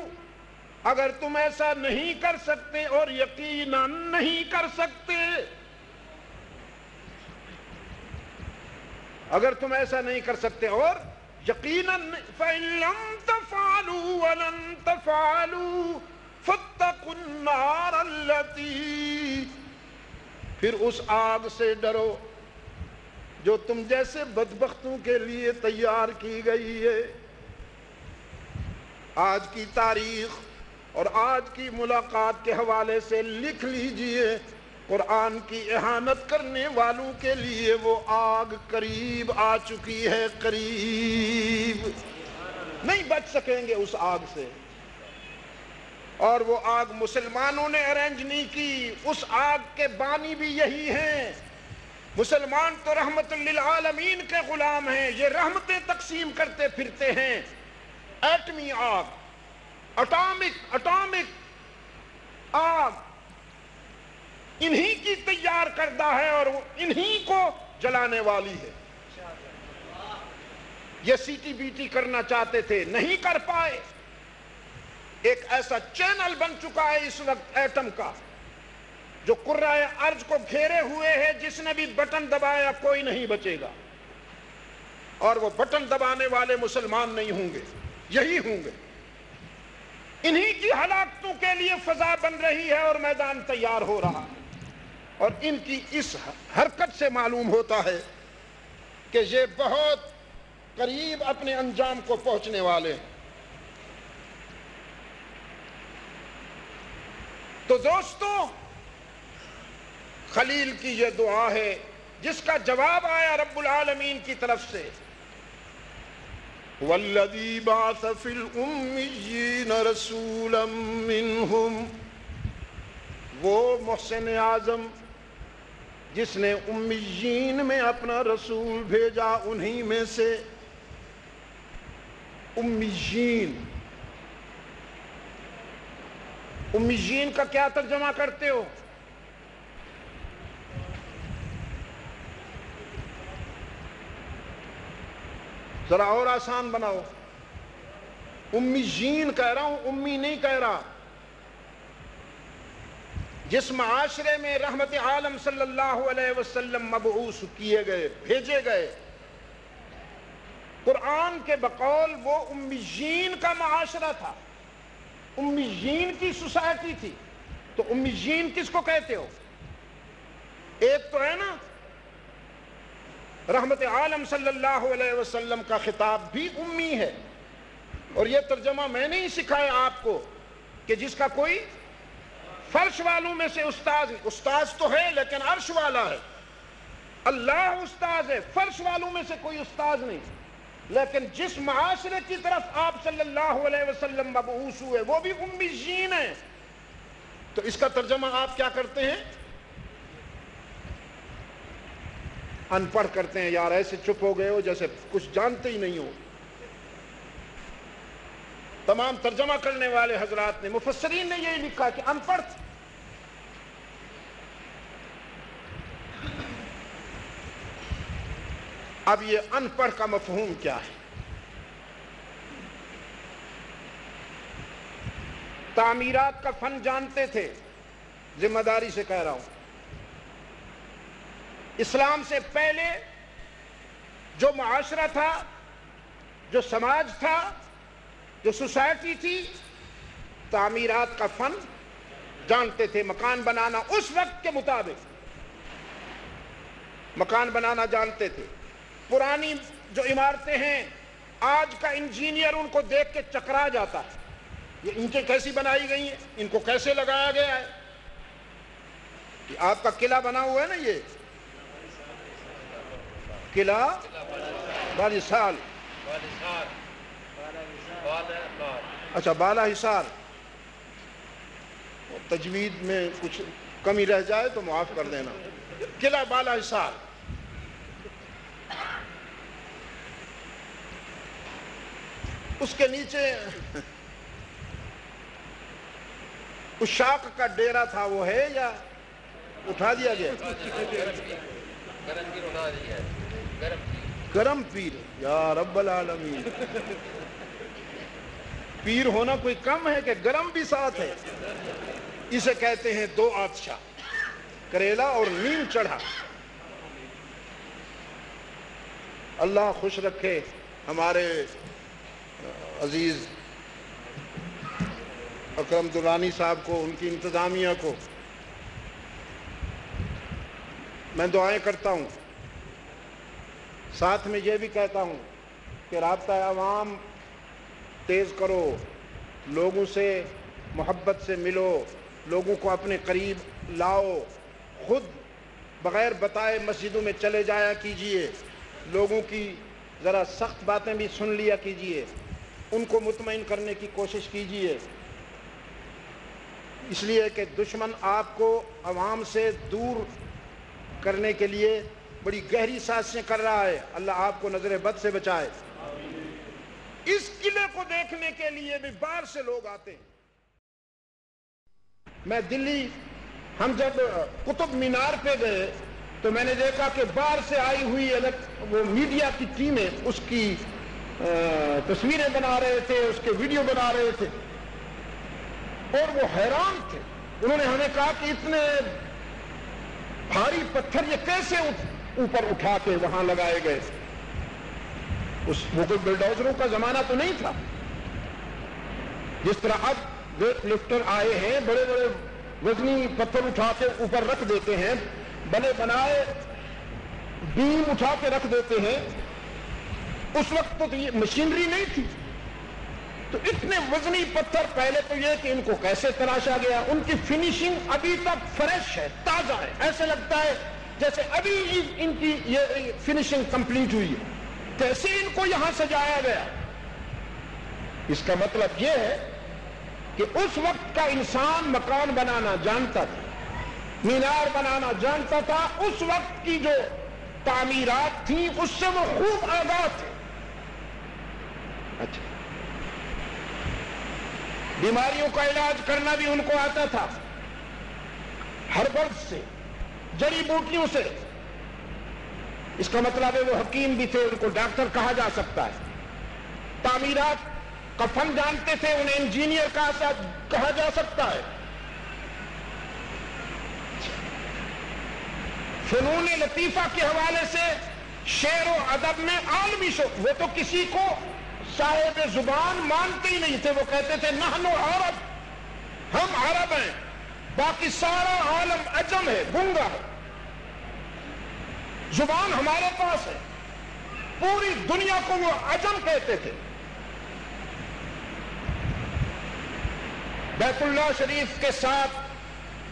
اگر تم ایسا نہیں کر سکتے اور یقیناً نہیں کر سکتے، اگر تم ایسا نہیں کر سکتے اور یقیناً، فَإِن لَّمْ تَفْعَلُوا وَلَن تَفْعَلُوا فَاتَّقُوا النَّارَ الَّتِي، پھر اس آگ سے ڈرو جو تم جیسے بدبختوں کے لیے تیار کی گئی ہے۔ آج کی تاریخ اور آج کی ملاقات کے حوالے سے لکھ لیجئے، قرآن کی اہانت کرنے والوں کے لیے وہ آگ قریب آ چکی ہے، قریب نہیں بچ سکیں گے اس آگ سے۔ اور وہ آگ مسلمانوں نے ارینج نہیں کی، اس آگ کے بانی بھی یہی ہیں۔ مسلمان تو رحمت للعالمین کے غلام ہیں، یہ رحمتیں تقسیم کرتے پھرتے ہیں۔ ایٹمی آگ، اٹامک آگ انہی کی تیار کردہ ہے اور وہ انہی کو جلانے والی ہے۔ یہ سی ٹی بی ٹی کرنا چاہتے تھے، نہیں کر پائے۔ ایک ایسا چینل بن چکا ہے اس وقت ایٹم کا جو کرۂ ارض کو گھیرے ہوئے ہے، جس نے بھی بٹن دبایا کوئی نہیں بچے گا، اور وہ بٹن دبانے والے مسلمان نہیں ہوں گے، یہی ہوں گے۔ انہی کی ہلاکتوں کے لیے فضا بن رہی ہے اور میدان تیار ہو رہا ہے۔ اور ان کی اس حرکت سے معلوم ہوتا ہے کہ یہ بہت قریب اپنے انجام کو پہنچنے والے ہیں۔ تو دوستو، خلیل کی یہ دعا ہے جس کا جواب آیا رب العالمین کی طرف سے، وَالَّذِي بَعَثَ فِي الْأُمِّيِّينَ رَسُولًا مِّنْهُمْ، وہ محسن اعظم جس نے امیین میں اپنا رسول بھیجا، انہی میں سے۔ امیین، امیین کا کیا ترجمہ کرتے ہو؟ ذرا اور آسان بناؤ۔ امیین کہہ رہا ہوں، امی نہیں کہہ رہا۔ جس معاشرے میں رحمت عالم صلی اللہ علیہ وسلم مبعوث کیے گئے، بھیجے گئے، قرآن کے بقول وہ امیین کا معاشرہ تھا، امیین کی سوسائٹی تھی۔ تو امیین کس کو کہتے ہو؟ ایک تو ہے نا رحمت عالم صلی اللہ علیہ وسلم کا خطاب بھی امی ہے، اور یہ ترجمہ میں نہیں سکھایا آپ کو کہ جس کا کوئی فرش والوں میں سے استاذ، استاذ تو ہے لیکن عرش والا ہے، اللہ استاذ ہے، فرش والوں میں سے کوئی استاذ نہیں۔ لیکن جس معاشرے کی طرف آپ صلی اللہ علیہ وسلم مبعوث ہوئے وہ بھی امیین ہیں۔ تو اس کا ترجمہ آپ کیا کرتے ہیں؟ ان پڑھ کرتے ہیں۔ یار ایسے چپ ہو گئے ہو جیسے کچھ جانتے ہی نہیں ہو۔ تمام ترجمہ کرنے والے حضرات نے، مفسرین نے یہی لکھا کہ ان پڑھ۔ اب یہ ان پڑھ کا مفہوم کیا ہے؟ تعمیرات کا فن جانتے تھے، ذمہ داری سے کہہ رہا ہوں۔ اسلام سے پہلے جو معاشرہ تھا، جو سماج تھا، جو سوسائٹی تھی، تعمیرات کا فن جانتے تھے۔ مکان بنانا اس وقت کے مطابق مکان بنانا جانتے تھے۔ پرانی جو عمارتیں ہیں، آج کا انجینئر ان کو دیکھ کے چکرا جاتا ہے، یہ اینٹیں کیسی بنائی گئی ہیں، ان کو کیسے لگایا گیا ہے۔ کہ آپ کا قلعہ بنا ہوا ہے نا، یہ قلعہ بالسال، اچھا بالا حصار، تجوید میں کچھ کمی رہ جائے تو معاف کر دینا۔ قلعہ بالا حصار، اس کے نیچے اشاق کا ڈیرا تھا، وہ ہے یا اٹھا دیا گیا؟ گرم پیر، یا رب العالمین، پیر ہونا کوئی کم ہے کہ گرم بھی ساتھ ہے۔ اسے کہتے ہیں دو آتشا، کریلا اور نیم چڑھا۔ اللہ خوش رکھے ہمارے عزیز اکرم درانی صاحب کو، ان کی انتظامیہ کو۔ میں دعائیں کرتا ہوں، ساتھ میں یہ بھی کہتا ہوں کہ رابطہ عوام تیز کرو، لوگوں سے محبت سے ملو، لوگوں کو اپنے قریب لاؤ، خود بغیر بتائے مسجدوں میں چلے جایا کیجئے، لوگوں کی ذرا سخت باتیں بھی سن لیا کیجئے، ان کو مطمئن کرنے کی کوشش کیجئے، اس لیے کہ دشمن آپ کو عوام سے دور کرنے کے لیے بڑی گہری سازشیں کر رہا ہے۔ اللہ آپ کو نظر بد سے بچائے۔ اس قلعے کو دیکھنے کے لیے بھی باہر سے لوگ آتے ہیں۔ میں دلی، ہم جب قطب مینار پہ گئے تو میں نے دیکھا کہ باہر سے آئی ہوئی وہ میڈیا کی ٹیمیں اس کی تصویریں بنا رہے تھے، اس کے ویڈیو بنا رہے تھے، اور وہ حیران تھے۔ انہوں نے ہمیں کہا کہ اتنے بھاری پتھر یہ کیسے اوپر اٹھا کے وہاں لگائے گئے؟ وہ کوئی بلڈوزروں کا زمانہ تو نہیں تھا، جس طرح اب ویٹ لفٹر آئے ہیں، بڑے بڑے وزنی پتھر اٹھا کے اوپر رکھ دیتے ہیں، بنے بنائے بیم اٹھا کے رکھ دیتے ہیں. اس وقت تو یہ مشینری نہیں تھی، تو اتنے وزنی پتھر پہلے تو یہ کہ ان کو کیسے تراشا گیا. ان کی فنیشنگ ابھی تک فریش ہے، تازہ ہے، ایسے لگتا ہے جیسے ابھی ان کی یہ فنیشنگ کمپلیٹ ہوئی ہے. کیسے ان کو یہاں سجایا گیا؟ اس کا مطلب یہ ہے کہ اس وقت کا انسان مکان بنانا جانتا تھا، مینار بنانا جانتا تھا. اس وقت کی جو تعمیرات تھیں اس سے وہ خوب آگاہ تھے. اچھا، بیماریوں کا علاج کرنا بھی ان کو آتا تھا، ہربلز سے، جڑی بوٹیوں سے. اس کا مطلب ہے وہ حکیم بھی تھے، ان کو ڈاکٹر کہا جا سکتا ہے. تعمیرات کا فن جانتے تھے، انہیں انجینئر کہا جا سکتا ہے. فنون لطیفہ کے حوالے سے شعر و ادب میں عالمی شوق. وہ تو کسی کو صاحب زبان مانتے ہی نہیں تھے، وہ کہتے تھے نحن عرب، ہم عرب ہیں، باقی سارا عالم عجم ہے، گنگا ہے. زبان ہمارے پاس ہے. پوری دنیا کو وہ عجم کہتے تھے. بیت اللہ شریف کے ساتھ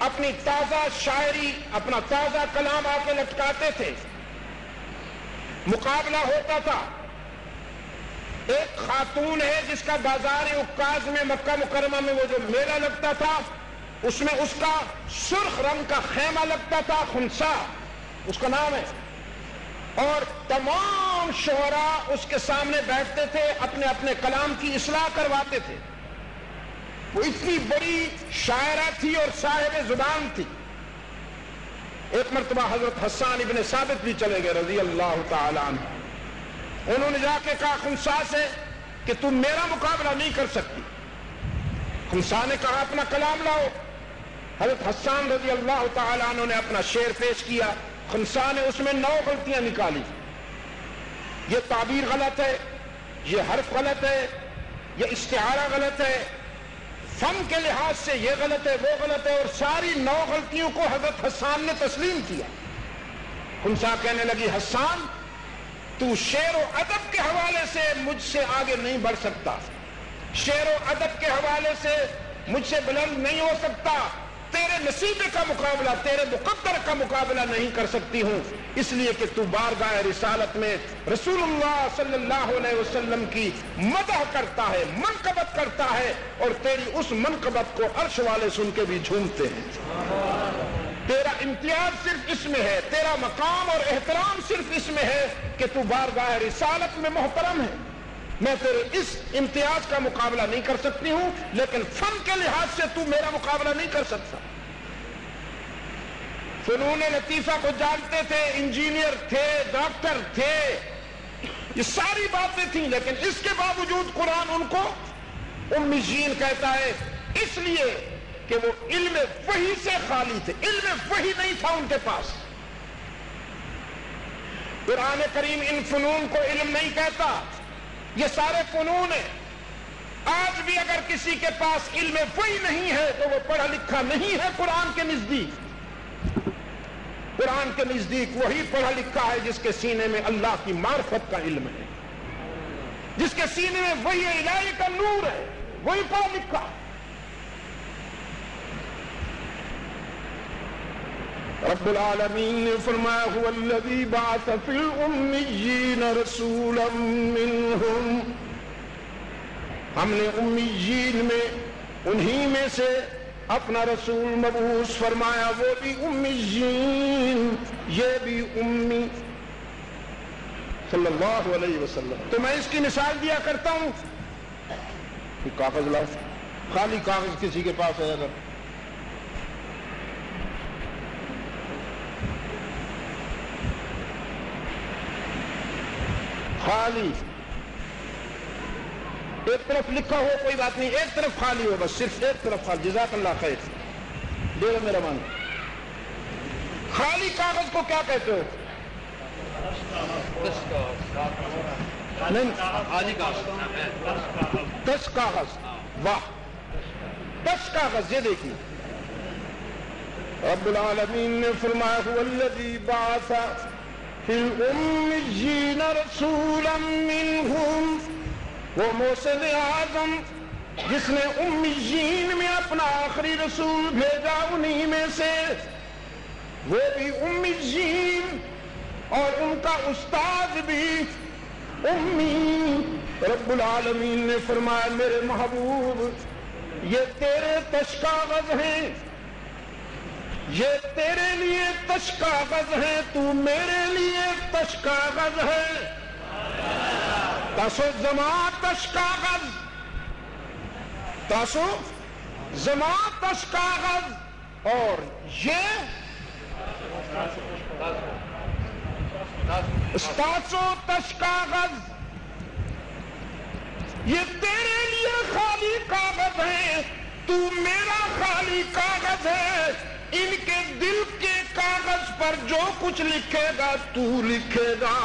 اپنی تازہ شاعری، اپنا تازہ کلام آ کے لٹکاتے تھے. مقابلہ ہوتا تھا. ایک خاتون ہے جس کا بازار عکاظ میں مکہ مکرمہ میں وہ جو میلہ لگتا تھا، اس میں اس کا سرخ رنگ کا خیمہ لگتا تھا، خنسا اس کا نام ہے. اور تمام شعراء اس کے سامنے بیٹھتے تھے، اپنے اپنے کلام کی اصلاح کرواتے تھے. وہ اتنی بڑی شاعرہ تھی اور صاحب زبان تھی. ایک مرتبہ حضرت حسان ابن ثابت بھی چلے گئے رضی اللہ تعالی عنہ. انہوں نے جا کے کہا خنسا سے کہ تم میرا مقابلہ نہیں کر سکتی. خنسا نے کہا اپنا کلام لاؤ. حضرت حسان رضی اللہ تعالی عنہ نے اپنا شعر پیش کیا. خنسا نے اس میں 9 غلطیاں نکالی. یہ تعبیر غلط ہے، یہ حرف غلط ہے، یہ استعارہ غلط ہے، فن کے لحاظ سے یہ غلط ہے، وہ غلط ہے. اور ساری 9 غلطیوں کو حضرت حسان نے تسلیم کیا. خنسا کہنے لگی حسان تو شعر و ادب کے حوالے سے مجھ سے آگے نہیں بڑھ سکتا، شعر و ادب کے حوالے سے مجھ سے بلند نہیں ہو سکتا. تیرے نصیبے کا مقابلہ، تیرے مقدر کا مقابلہ نہیں کر سکتی ہوں، اس لیے کہ تو بارگاہ رسالت میں رسول اللہ صلی اللہ علیہ وسلم کی مدح کرتا ہے، منقبت کرتا ہے، اور تیری اس منقبت کو عرش والے سن کے بھی جھومتے ہیں. تیرا امتیاز صرف اس میں ہے، تیرا مقام اور احترام صرف اس میں ہے کہ تو بارگاہ رسالت میں محترم ہے. میں تیرے اس امتیاز کا مقابلہ نہیں کر سکتی ہوں، لیکن فن کے لحاظ سے تو میرا مقابلہ نہیں کر سکتا. فنون لطیفہ کو جانتے تھے، انجینئر تھے، ڈاکٹر تھے، یہ ساری باتیں تھیں، لیکن اس کے باوجود قرآن ان کو امیین کہتا ہے، اس لیے کہ وہ علم وحی سے خالی تھے. علم وحی نہیں تھا ان کے پاس. قرآن کریم ان فنون کو علم نہیں کہتا، یہ سارے فنون ہیں. آج بھی اگر کسی کے پاس علم وحی نہیں ہے تو وہ پڑھا لکھا نہیں ہے. قرآن کے نزدیک وہی پڑھا لکھا ہے جس کے سینے میں اللہ کی معرفت کا علم ہے، جس کے سینے میں وحی الہی کا نور ہے، وہی پڑھا لکھا. رب العالمین نے فرمایا هو الذی بعث فی الامیین رسولا منہم، ہم نے امیین میں انہی میں سے اپنا رسول مبعوث فرمایا. وہ بھی امیین، یہ بھی امی صلی اللہ علیہ وسلم. تو میں اس کی مثال دیا کرتا ہوں. کاغذ لاؤ، خالی کاغذ کسی کے پاس ہے اگر، خالی ایک طرف لکھا ہو کوئی بات نہیں، ایک طرف خالی ہو، بس صرف ایک طرف خالی. جزاک اللہ خیر، دے دو میرا مان. خالی کاغذ کو کیا کہتے ہو؟ دس کاغذ. واہ، 10 کاغذ. یہ دیکھیے رب العالمین نے فرمایا هو الذی بعث فی الأمیین رسولا منہم، وہ مرسل اعظم جس نے امیین میں اپنا آخری رسول بھیجا انہی میں سے، وہ بھی امیین اور ان کا استاد بھی امی۔ رب العالمین نے فرمایا میرے محبوب یہ تیرے تش کاغذ ہیں، یہ تیرے لیے تش کاغذ ہیں، تو میرے لیے تش کاغذ ہے۔ تاسو زما تش کاغذ، تاسو زما تش کاغذ، اور یہ استاسو تش کاغذ، یہ تیرے لیے خالی کاغذ ہے، تو میرا خالی کاغذ ہے۔ ان کے دل کے کاغذ پر جو کچھ لکھے گا تو لکھے گا،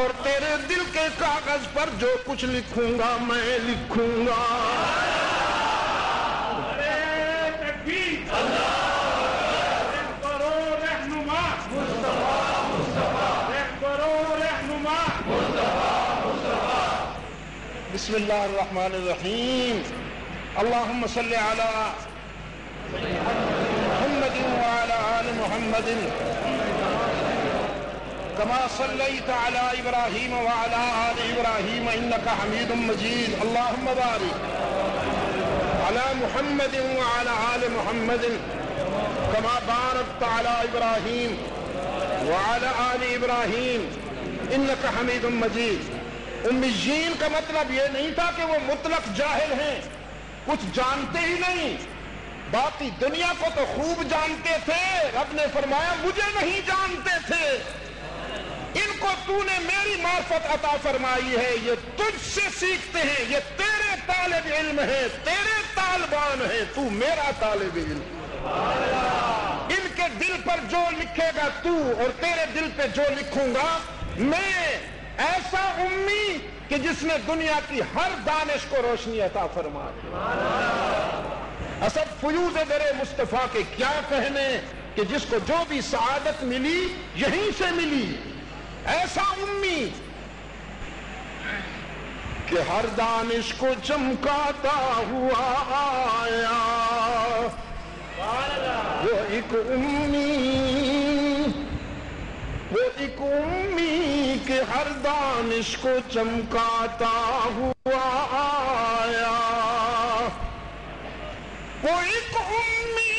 اور تیرے دل کے کاغذ پر جو کچھ لکھوں گا میں لکھوں گا۔ بسم اللہ الرحمن الرحیم، اللہم صلی علی محمد وعلی آل محمد کما صلیت علی ابراہیم وعلی آل ابراہیم انکا حمید مجید، اللہم بارک علی محمد وعلی آل محمد کما بارکت علی ابراہیم وعلی آل ابراہیم انکا حمید مجید۔ امیین کا مطلب یہ نہیں تھا کہ وہ مطلق جاہل ہیں، کچھ جانتے ہی نہیں، باقی دنیا کو تو خوب جانتے تھے۔ رب نے فرمایا مجھے نہیں جانتے تھے، ان کو تو نے میری معرفت عطا فرمائی ہے، یہ تجھ سے سیکھتے ہیں، یہ تیرے طالب علم ہے، تیرے طالبان ہیں، تو میرا طالب علم۔ ان کے دل پر جو لکھے گا تو، اور تیرے دل پہ جو لکھوں گا میں، ایسا امی کہ جس نے دنیا کی ہر دانش کو روشنی عطا فرما دی۔ اسد فیوض در مصطفیٰ کے کیا کہنے کہ جس کو جو بھی سعادت ملی یہیں سے ملی۔ ایسا امی کہ ہر دانش کو چمکاتا ہوا آیا، وہ ایک امی کہ ہر دانش کو چمکاتا ہوا آیا، وہ ایک امی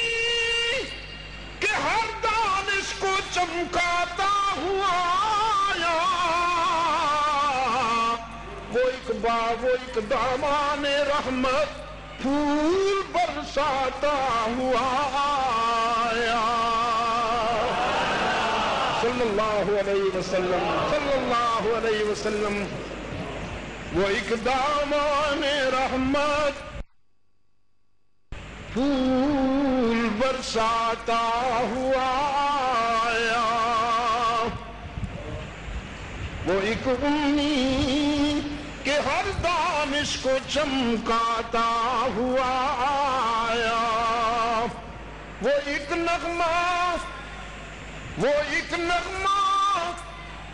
کہ ہر دانش کو چمکاتا ہوا آیا، وہ ایک دامان رحمت پھول برساتا ہوا آیا۔ صلی اللہ علیہ وسلم، صلی اللہ علیہ وسلم، وہ ایک دامان رحمت پھول برساتا ہوا آیا، وہ ایک امی کہ ہر دانش کو چمکاتا ہوا آیا، وہ ایک نغمہ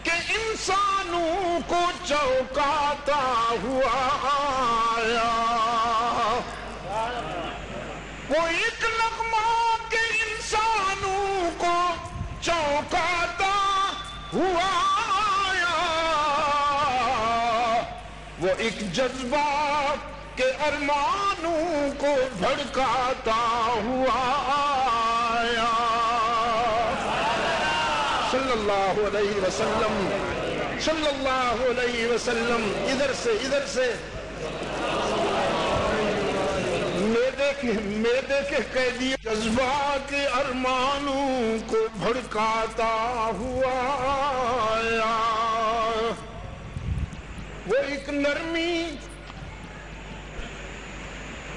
کہ انسانوں کو چوکاتا ہوا آیا، وہ ایک نغمہ کہ انسانوں کو چوکاتا ہوا آیا، وہ ایک جذبہ کہ ارمانوں کو بھڑکاتا ہوا آیا۔ صلی اللہ علیہ وسلم، صلی اللہ علیہ وسلم۔ ادھر سے میدے کے قیدی جذبہ کے ارمانوں کو بھڑکاتا ہوا آیا، وہ ایک نرمی،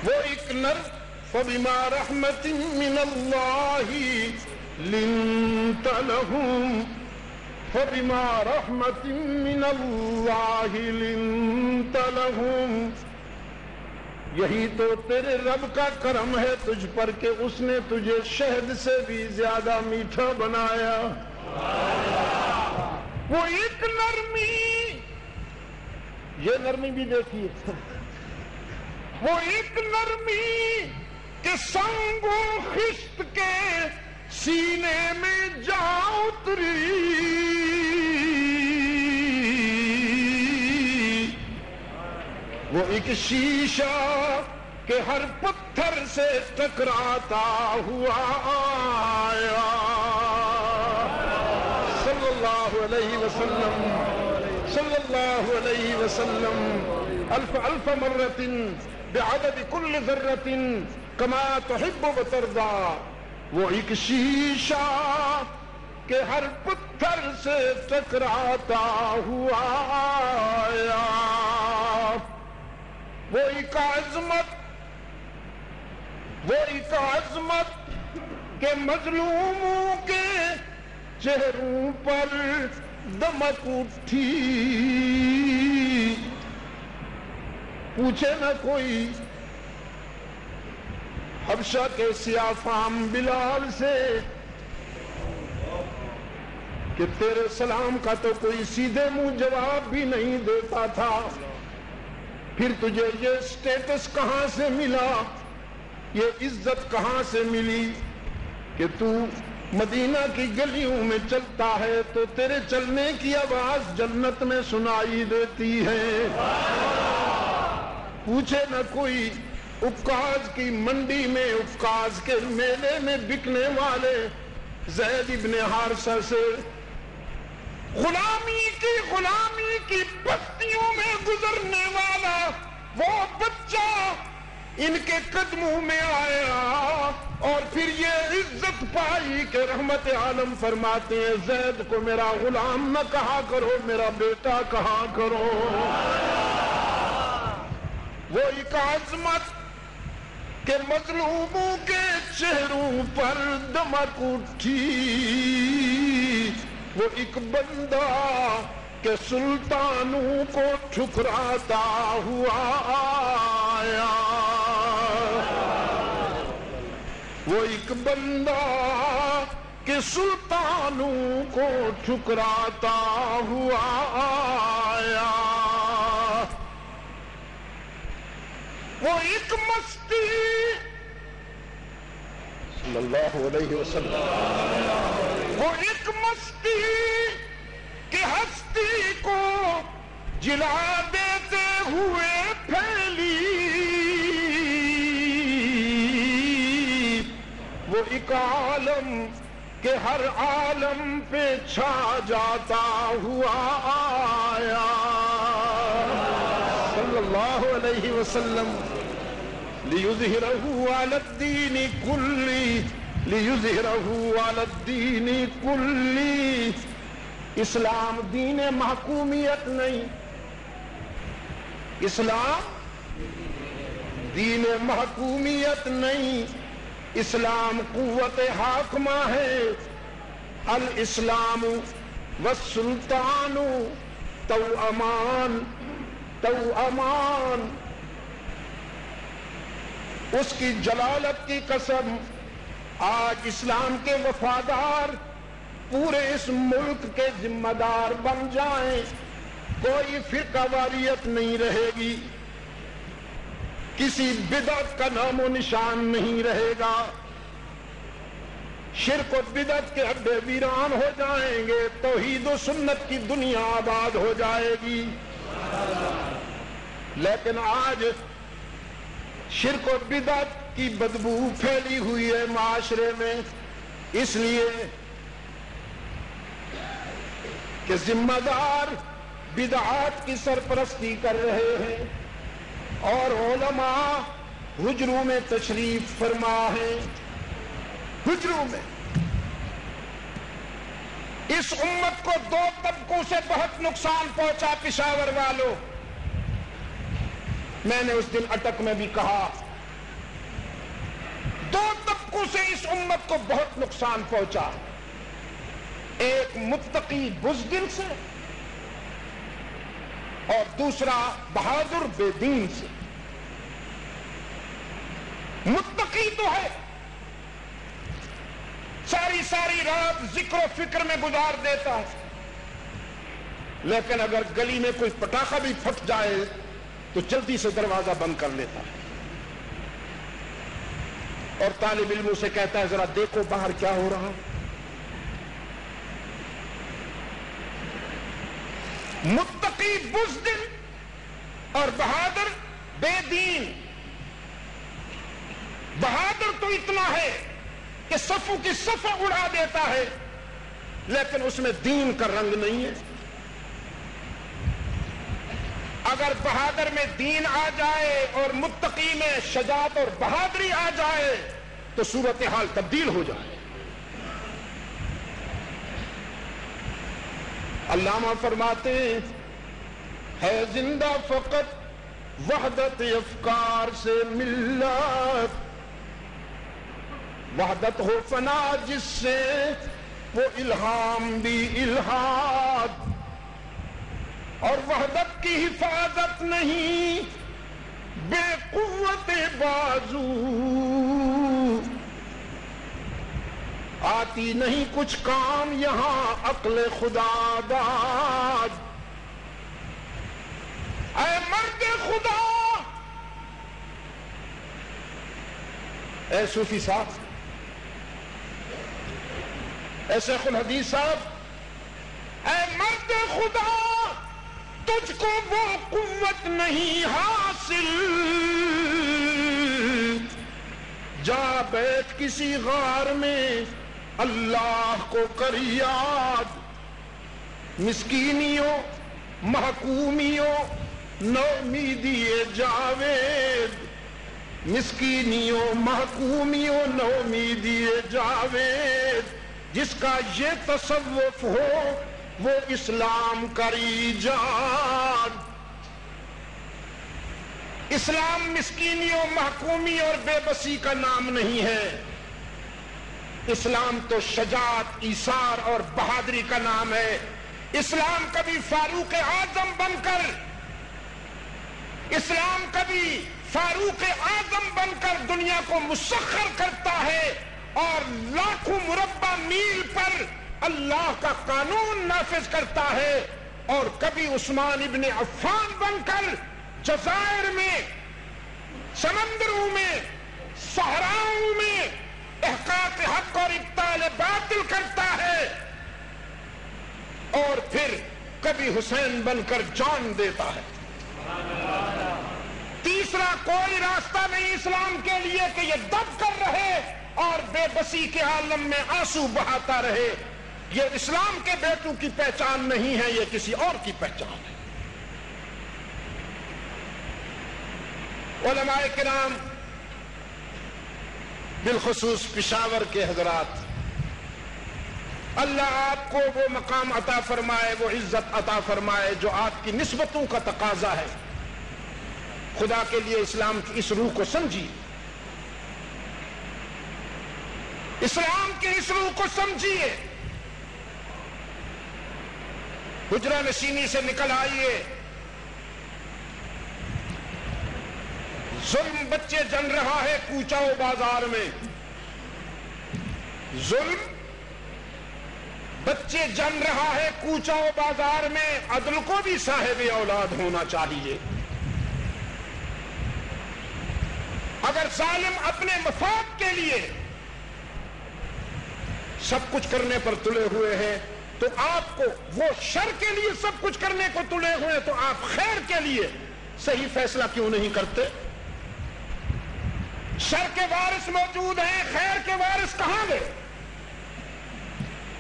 وہ ایک فبما رحمت من اللہ لنت لهم، فبما رحمت من اللہ لنت لهم یہی تو تیرے رب کا کرم ہے تجھ پر کہ اس نے تجھے شہد سے بھی زیادہ میٹھا بنایا. وہ ایک نرمی، یہ نرمی بھی دیکھیے، وہ ایک نرمی کہ سنگ و خشت کے سینے میں جا اتری، وہ ایک شیشہ کہ ہر پتھر سے ٹکراتا ہوا آیا. صلی اللہ علیہ وسلم، صلی اللہ علیہ وسلم. الف الف مرت بعدد کل ذرۃ کما تحب وترضى. وہ ایک شیشہ کہ ہر پتھر سے ٹکراتا ہوا آیا. وہ ایک عظمت، وہ ایک عظمت کہ مظلوموں کے چہروں پر دمک اٹھی. پوچھے نہ کوئی حبشہ کے سیاہ فام بلال سے کہ تیرے سلام کا تو کوئی سیدھے منہ جواب بھی نہیں دیتا تھا، پھر تجھے یہ سٹیٹس کہاں سے ملا، یہ عزت کہاں سے ملی کہ تو مدینہ کی گلیوں میں چلتا ہے تو تیرے چلنے کی آواز جنت میں سنائی دیتی ہے. پوچھے نہ کوئی عکاظ کی منڈی میں، عکاظ کے میلے میں بکنے والے زید ابن حارثہ سے، غلامی کی بستیوں میں گزرنے والا وہ بچہ ان کے قدموں میں آیا اور پھر یہ عزت پائی کہ رحمت عالم فرماتے ہیں زید کو میرا غلام نہ کہا کرو، میرا بیٹا کہا کرو. وہ ایک عظمت کہ مظلوموں کے چہروں پر دمک اٹھی. وہ ایک بندہ کہ سلطانوں کو ٹھکراتا ہوا آیا. وہ ایک بندہ کہ سلطانوں کو ٹھکراتا ہوا آیا. وہ ایک مستی، صلی اللہ علیہ وسلم، وہ ایک مستی کہ ہستی کو جلا دیتے ہوئے پھیلی. وہ ایک عالم کہ ہر عالم پہ چھا جاتا ہوا آیا. صلی اللہ علیہ وسلم. لِيُظْهِرَهُ عَلَى الدِّينِ كُلِّهِ، لِيُظْهِرَهُ عَلَى الدِّينِ كُلِّهِ. اسلام دین محکومیت نہیں، اسلام دین محکومیت نہیں، اسلام قوت حاکمہ ہے. الاسلام والسلطان توأمان توأمان. اس کی جلالت کی قسم، آج اسلام کے وفادار پورے اس ملک کے ذمہ دار بن جائیں، کوئی فرقہ واریت نہیں رہے گی، کسی بدعت کا نام و نشان نہیں رہے گا، شرک و بدعت کے اڈے ویران ہو جائیں گے، توحید و سنت کی دنیا آباد ہو جائے گی. لیکن آج شرک و بدعت کی بدبو پھیلی ہوئی ہے معاشرے میں، اس لیے کہ ذمہ دار بدعات کی سرپرستی کر رہے ہیں اور علماء حجروں میں تشریف فرما ہے. حجروں میں اس امت کو دو طبقوں سے بہت نقصان پہنچا. پشاور والوں، میں نے اس دن اٹک میں بھی کہا، دو طبقوں سے اس امت کو بہت نقصان پہنچا. ایک متقی بزدل سے اور دوسرا بہادر بے دین سے. متقی تو ہے، ساری ساری رات ذکر و فکر میں گزار دیتا ہے، لیکن اگر گلی میں کوئی پٹاخہ بھی پھٹ جائے تو جلدی سے دروازہ بند کر لیتا ہے، اور طالب علموں سے کہتا ہے ذرا دیکھو باہر کیا ہو رہا۔ متقی بزدل اور بہادر بے دین۔ بہادر تو اتنا ہے کہ صفوں کی صفیں اڑا دیتا ہے، لیکن اس میں دین کا رنگ نہیں ہے۔ اگر بہادر میں دین آ جائے اور متقی میں شجاعت اور بہادری آ جائے تو صورتحال تبدیل ہو جائے۔ علامہ فرماتے ہیں ہے زندہ فقط وحدت افکار سے ملت، وحدت ہو فنا جس سے وہ الہام بھی الہاد، اور وحدت کی حفاظت نہیں بے قوت بازو، آتی نہیں کچھ کام یہاں عقل خدا داد۔ اے مرد خدا، اے صوفی صاحب، اے شیخ الحدیث صاحب، اے مرد خدا، تجھ کو وہ قوت نہیں حاصل، جا بیٹھ کسی غار میں اللہ کو کر یاد، مسکینیوں محکومیوں نومیدی جاوید، مسکینیوں محکومیوں نومیدی جاوید، جس کا یہ تصوف ہو وہ اسلام کا ایجاد۔ اسلام مسکینیوں محکومی اور بے بسی کا نام نہیں ہے، اسلام تو شجاعت ایثار اور بہادری کا نام ہے۔ اسلام کبھی فاروق اعظم بن کر، اسلام کبھی فاروق اعظم بن کر دنیا کو مسخر کرتا ہے اور لاکھوں مربع میل پر اللہ کا قانون نافذ کرتا ہے، اور کبھی عثمان ابن عفان بن کر جزائر میں، سمندروں میں، صحراؤں میں احقاق حق اور ابطال باطل کرتا ہے، اور پھر کبھی حسین بن کر جان دیتا ہے۔ تیسرا کوئی راستہ نہیں اسلام کے لیے کہ یہ دب کر رہے اور بے بسی کے عالم میں آنسو بہاتا رہے۔ یہ اسلام کے بیٹوں کی پہچان نہیں ہے، یہ کسی اور کی پہچان ہے۔ علماء کرام، بالخصوص پشاور کے حضرات، اللہ آپ کو وہ مقام عطا فرمائے، وہ عزت عطا فرمائے جو آپ کی نسبتوں کا تقاضا ہے۔ خدا کے لیے اسلام کی اس روح کو سمجھیے، اسلام کی اس روح کو سمجھیے۔ حجرہ نشینی سے نکل آئیے، ظلم بچے جن رہا ہے کوچاؤ بازار میں، ظلم بچے جن رہا ہے کوچاؤ بازار میں، عدل کو بھی صاحب اولاد ہونا چاہیے۔ اگر ظالم اپنے مفاد کے لیے سب کچھ کرنے پر تلے ہوئے ہیں تو آپ کو، وہ شر کے لیے سب کچھ کرنے کو تلے ہوئے تو آپ خیر کے لیے صحیح فیصلہ کیوں نہیں کرتے؟ شر کے وارث موجود ہیں، خیر کے وارث کہاں گئے؟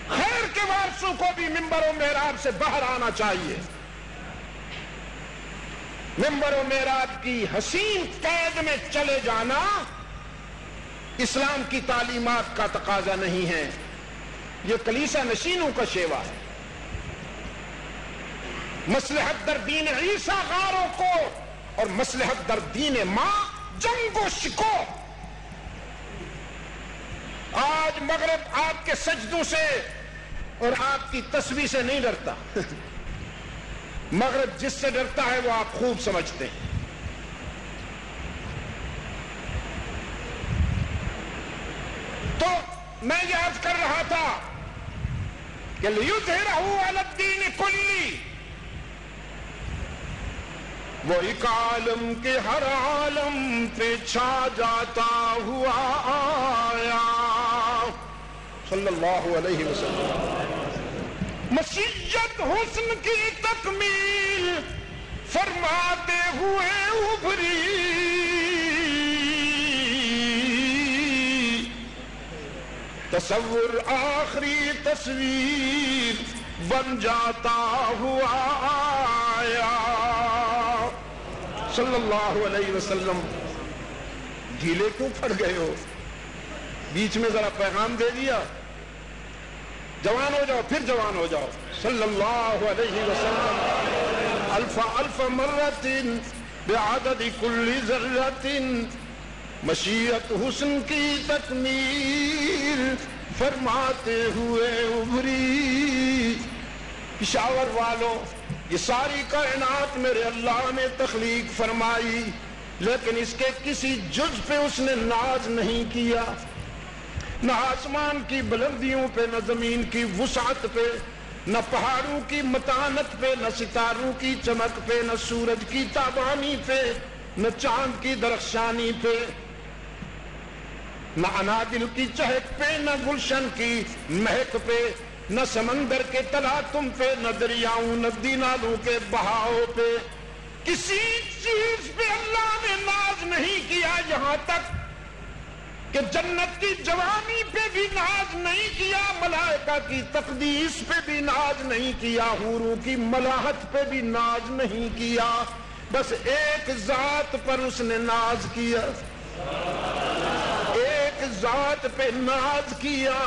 خیر کے وارثوں کو بھی منبر و محراب سے باہر آنا چاہیے۔ منبر و محراب کی حسین قید میں چلے جانا اسلام کی تعلیمات کا تقاضا نہیں ہے، یہ کلیسا نشینوں کا شیوا ہے۔ مصلحت در دین عیسیٰ غاروں کو اور مصلحت در دین ماں جنگ و شکو۔ آج مغرب آپ کے سجدوں سے اور آپ کی تسبیح سے نہیں ڈرتا، مغرب جس سے ڈرتا ہے وہ آپ خوب سمجھتے ہیں۔ میں یاد کر رہا تھا کہ لِيُظْهِرَهُ عَلَى الدِّينِ كُلِّهِ، وہ ایک عالم کے ہر عالم پہ چھا جاتا ہوا آیا صلی اللہ علیہ وسلم، مشیت حسن کی تکمیل فرماتے ہوئے ابھری، تصور آخری تصویر بن جاتا ہوا آیا صلی اللہ علیہ وسلم۔ ڈھیلے کیوں پڑ گئے ہو؟ بیچ میں ذرا پیغام دے دیا، جوان ہو جاؤ، پھر جوان ہو جاؤ صلی اللہ علیہ وسلم۔ الف الف مرت بعدد کل ذرۃ، مشیت حسن کی تکمیل فرماتے ہوئے ابھری۔ پشاور والوں، یہ ساری کائنات میرے اللہ نے تخلیق فرمائی، لیکن اس کے کسی جز پہ اس نے ناز نہیں کیا، نہ آسمان کی بلندیوں پہ، نہ زمین کی وسعت پہ، نہ پہاڑوں کی متانت پہ، نہ ستاروں کی چمک پہ، نہ سورج کی تابانی پہ، نہ چاند کی درخشانی پہ، نہ انادل کی چہک پہ، نہ گلشن کی مہک پہ، نہ سمندر کے تلاطم پہ، نہ دریاؤں ندی نالوں کے بہاؤ پہ، کسی چیز پہ اللہ نے ناز نہیں کیا، یہاں تک کہ جنت کی جوانی پہ بھی ناز نہیں کیا، ملائکہ کی تقدیس پہ بھی ناز نہیں کیا، حوروں کی ملاحت پہ بھی ناز نہیں کیا، بس ایک ذات پر اس نے ناز کیا، ایک ذات پہ ناز کیا،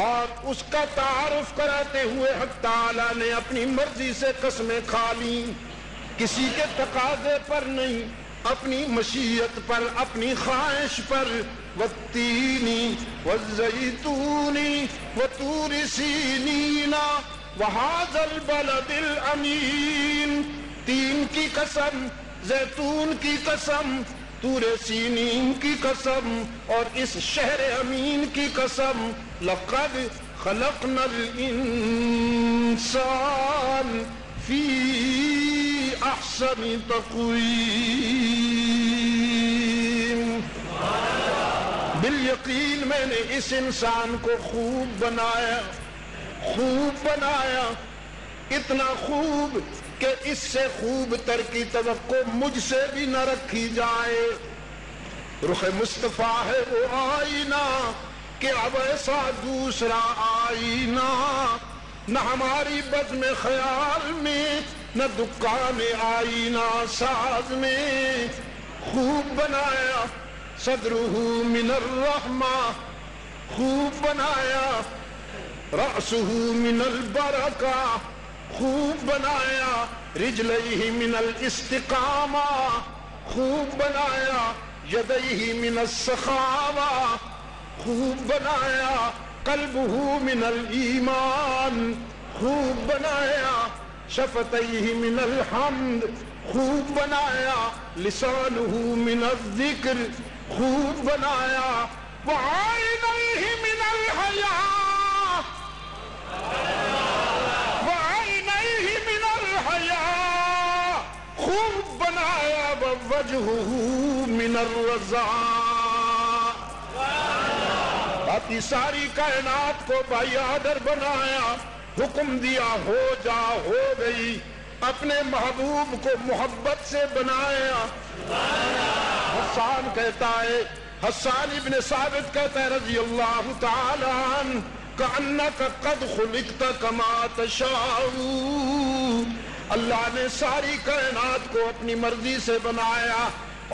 اور اس کا تعارف کراتے ہوئے حق تعالی نے اپنی مرضی سے قسمیں کھا لی، کسی کے تقاضے پر نہیں، اپنی مشیت پر، اپنی خواہش پر۔ والتین والزیتون وطور سینین وہذا البلد الامین، تین کی قسم، زیتون کی قسم، طور سینین کی قسم، اور اس شہر امین کی قسم، لقد خلقنا الانسان فی احسن تقویم، بالیقین میں نے اس انسان کو خوب بنایا، خوب بنایا، اتنا خوب کہ اس سے خوب تر کی توقع مجھ سے بھی نہ رکھی جائے۔ رخ مصطفیٰ ہے وہ آئینہ کہ اب ایسا دوسرا آئینہ نہ ہماری بزم خیال میں، نہ دکان آئینہ ساز میں۔ خوب بنایا صدرہ من الرحمہ، خوب بنایا رأسہ من البرکہ، خوب بنایا رجلیہ من الاستقامہ، خوب بنایا یدیہ من السخاوہ، خوب بنایا قلبہ من الایمان، خوب بنایا شفتیہ من الحمد، خوب بنایا لسانہ من الذکر، خوب بنایا وعینیہ من الحیاء، وعینیہ من الحیاء، خوب بنایا ووجہہ من الرضا۔ اپنی ساری کائنات کو بائی آڈر بنایا، حکم دیا ہو جا، ہو گئی، اپنے محبوب کو محبت سے بنایا۔ حسان کہتا ہے، حسان ابن ثابت کہتا ہے رضی اللہ تعالی عنہ، کأنک قد خلقت کما تشاء، اللہ نے ساری کائنات کو اپنی مرضی سے بنایا،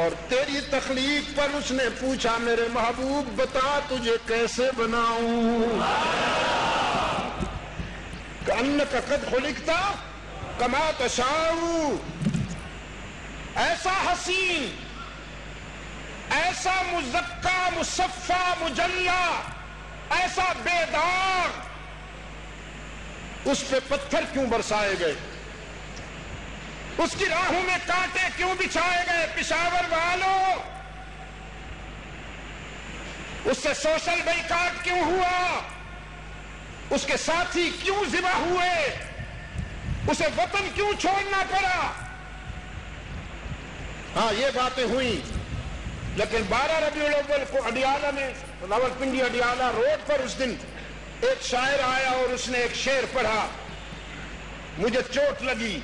اور تیری تخلیق پر اس نے پوچھا میرے محبوب بتا تجھے کیسے بناؤں۔ کأنک قد خلقت کما تشاء، ایسا حسین، ایسا مزکا مصفا مجلا، ایسا بیدار، اس پہ پتھر کیوں برسائے گئے، اس کی راہوں میں کانٹے کیوں بچھائے گئے؟ پشاور والوں، اس سے سوشل بائیکاٹ کیوں ہوا؟ اس کے ساتھی کیوں ذبح ہوئے؟ اسے وطن کیوں چھوڑنا پڑا؟ ہاں یہ باتیں ہوئیں، لیکن 12 ربیع الاول کو اڈیالہ میں، راولپنڈی اڈیالہ روڈ پر اس دن ایک شاعر آیا اور اس نے ایک شعر پڑھا، مجھے چوٹ لگی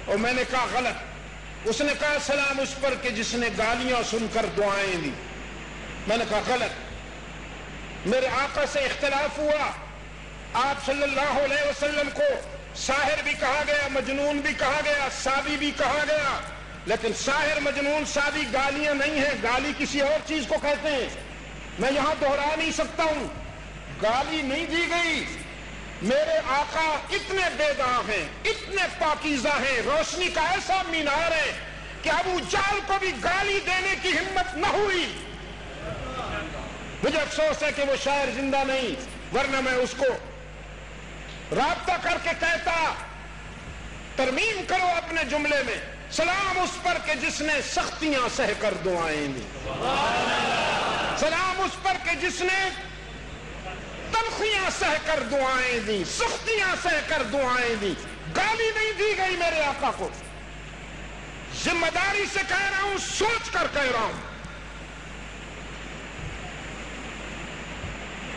اور میں نے کہا غلط۔ اس نے کہا سلام اس پر کہ جس نے گالیاں سن کر دعائیں دی۔ میں نے کہا غلط، میرے آقا سے اختلاف ہوا۔ آپ صلی اللہ علیہ وسلم کو ساحر بھی کہا گیا، مجنون بھی کہا گیا، سابی بھی کہا گیا، لیکن ساحر، مجنون، سابی گالیاں نہیں ہیں، گالی کسی اور چیز کو کہتے ہیں۔ میں یہاں دہرا نہیں سکتا ہوں، گالی نہیں دی گئی۔ میرے آقا اتنے بے داغ ہیں، اتنے پاکیزہ ہیں، روشنی کا ایسا مینار ہے کہ ابو جہل کو بھی گالی دینے کی ہمت نہ ہوئی۔ مجھے افسوس ہے کہ وہ شاعر زندہ نہیں، ورنہ میں اس کو رابطہ کر کے کہتا ترمیم کرو اپنے جملے میں، سلام اس پر کہ جس نے سختیاں سہ کر دعائیں دی، سلام اس پر کہ جس نے تلخیاں سہ کر دعائیں دی، سختیاں سہ کر دعائیں دی۔ گالی نہیں دی گئی میرے آقا کو، ذمہ داری سے کہہ رہا ہوں، سوچ کر کہہ رہا ہوں۔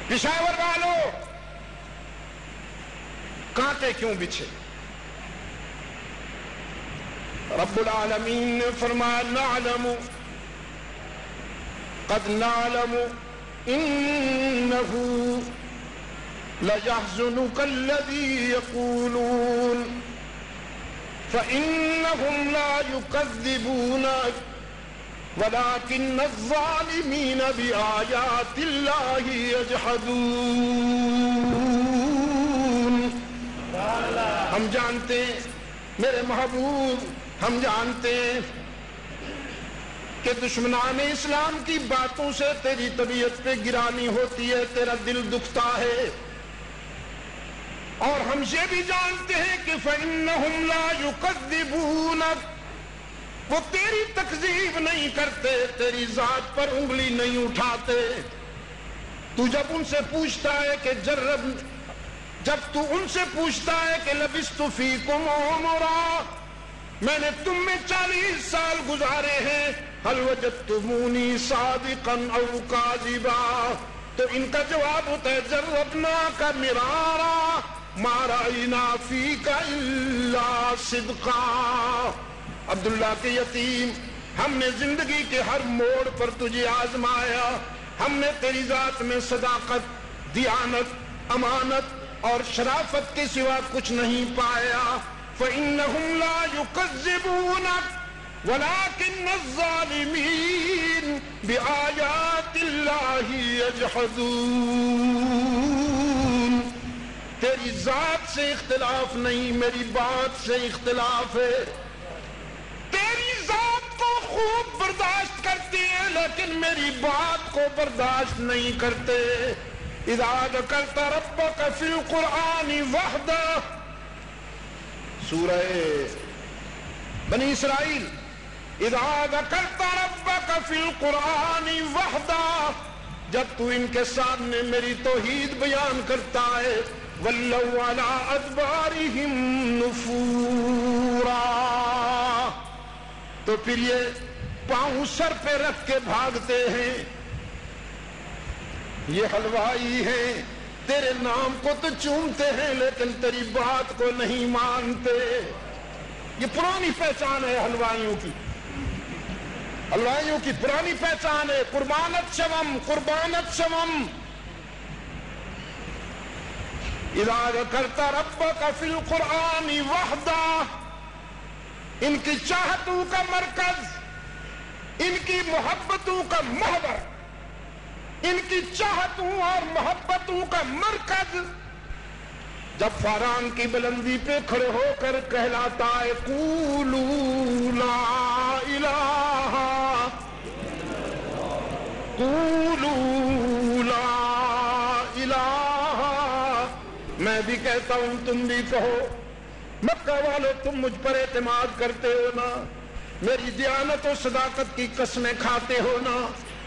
پشاور والوں، کانٹے کیوں بچھے؟ رب العالمین نے فرمایا نعلم قد نعلم انه ليحزنك الذي يقولون فانهم لا يكذبونك ولكن الظالمين بآيات الله يجحدون۔ ہم جانتے ہیں میرے محبوب، ہم جانتے ہیں کہ دشمنان اسلام کی باتوں سے تیری طبیعت پہ گرانی ہوتی ہے، تیرا دل دکھتا ہے، اور ہم یہ بھی جانتے ہیں کہ فَإِنَّهُمْ لَا يُكَذِّبُونَكَ، وہ تیری تکذیب نہیں کرتے، تیری ذات پر انگلی نہیں اٹھاتے۔ تو جب ان سے پوچھتا ہے کہ جب تو ان سے پوچھتا ہے کہ لبثت فیکم عمرا، میں نے تم میں 40 سال گزارے ہیں، هل وجدتمونی صادقا او کاذبا، تو ان کا جواب ہوتا ہے جربناک مرارا ما رأینا فیک الا صدقا۔ عبداللہ کے یتیم، ہم نے زندگی کے ہر موڑ پر تجھے آزمایا، ہم نے تیری ذات میں صداقت، دیانت، امانت اور شرافت کے سوا کچھ نہیں پایا۔ فَإِنَّهُمْ لَا يُكَذِّبُونَكَ وَلَكِنَّ الظَّالِمِينَ بِآيَاتِ اللَّهِ يَجْحَدُونَ۔ تیری ذات سے اختلاف نہیں، میری بات سے اختلاف ہے۔ تیری ذات کو خوب برداشت کرتی ہے، لیکن میری بات کو برداشت نہیں کرتے۔ اذا ذکرت ربک فی القرآن وحدہ، سورہ بنی اسرائیل، اذا ذکرت ربک فی القرآن وحدہ، جب تو ان کے سامنے میری توحید بیان کرتا ہے، ولوا علی ادبارہم نفورا، تو پھر یہ پاؤں سر پہ رکھ کے بھاگتے ہیں۔ یہ حلوائی ہیں، تیرے نام کو تو چومتے ہیں لیکن تیری بات کو نہیں مانتے۔ یہ پرانی پہچان ہے حلوائیوں کی، حلوائیوں کی پرانی پہچان ہے، قربانت شوم، قربانت شوم۔ اذا ذکرت ربک فی القرآن وحدہ، ان کی چاہتوں کا مرکز، ان کی محبتوں کا محور، ان کی چاہتوں اور محبتوں کا مرکز جب فاران کی بلندی پہ کھڑے ہو کر کہلاتا ہے قولوا لا الہ، قولوا لا الہ، میں بھی کہتا ہوں تم بھی کہو۔ مکہ والو تم مجھ پر اعتماد کرتے ہو نا، میری دیانت و صداقت کی قسمیں کھاتے ہو نا،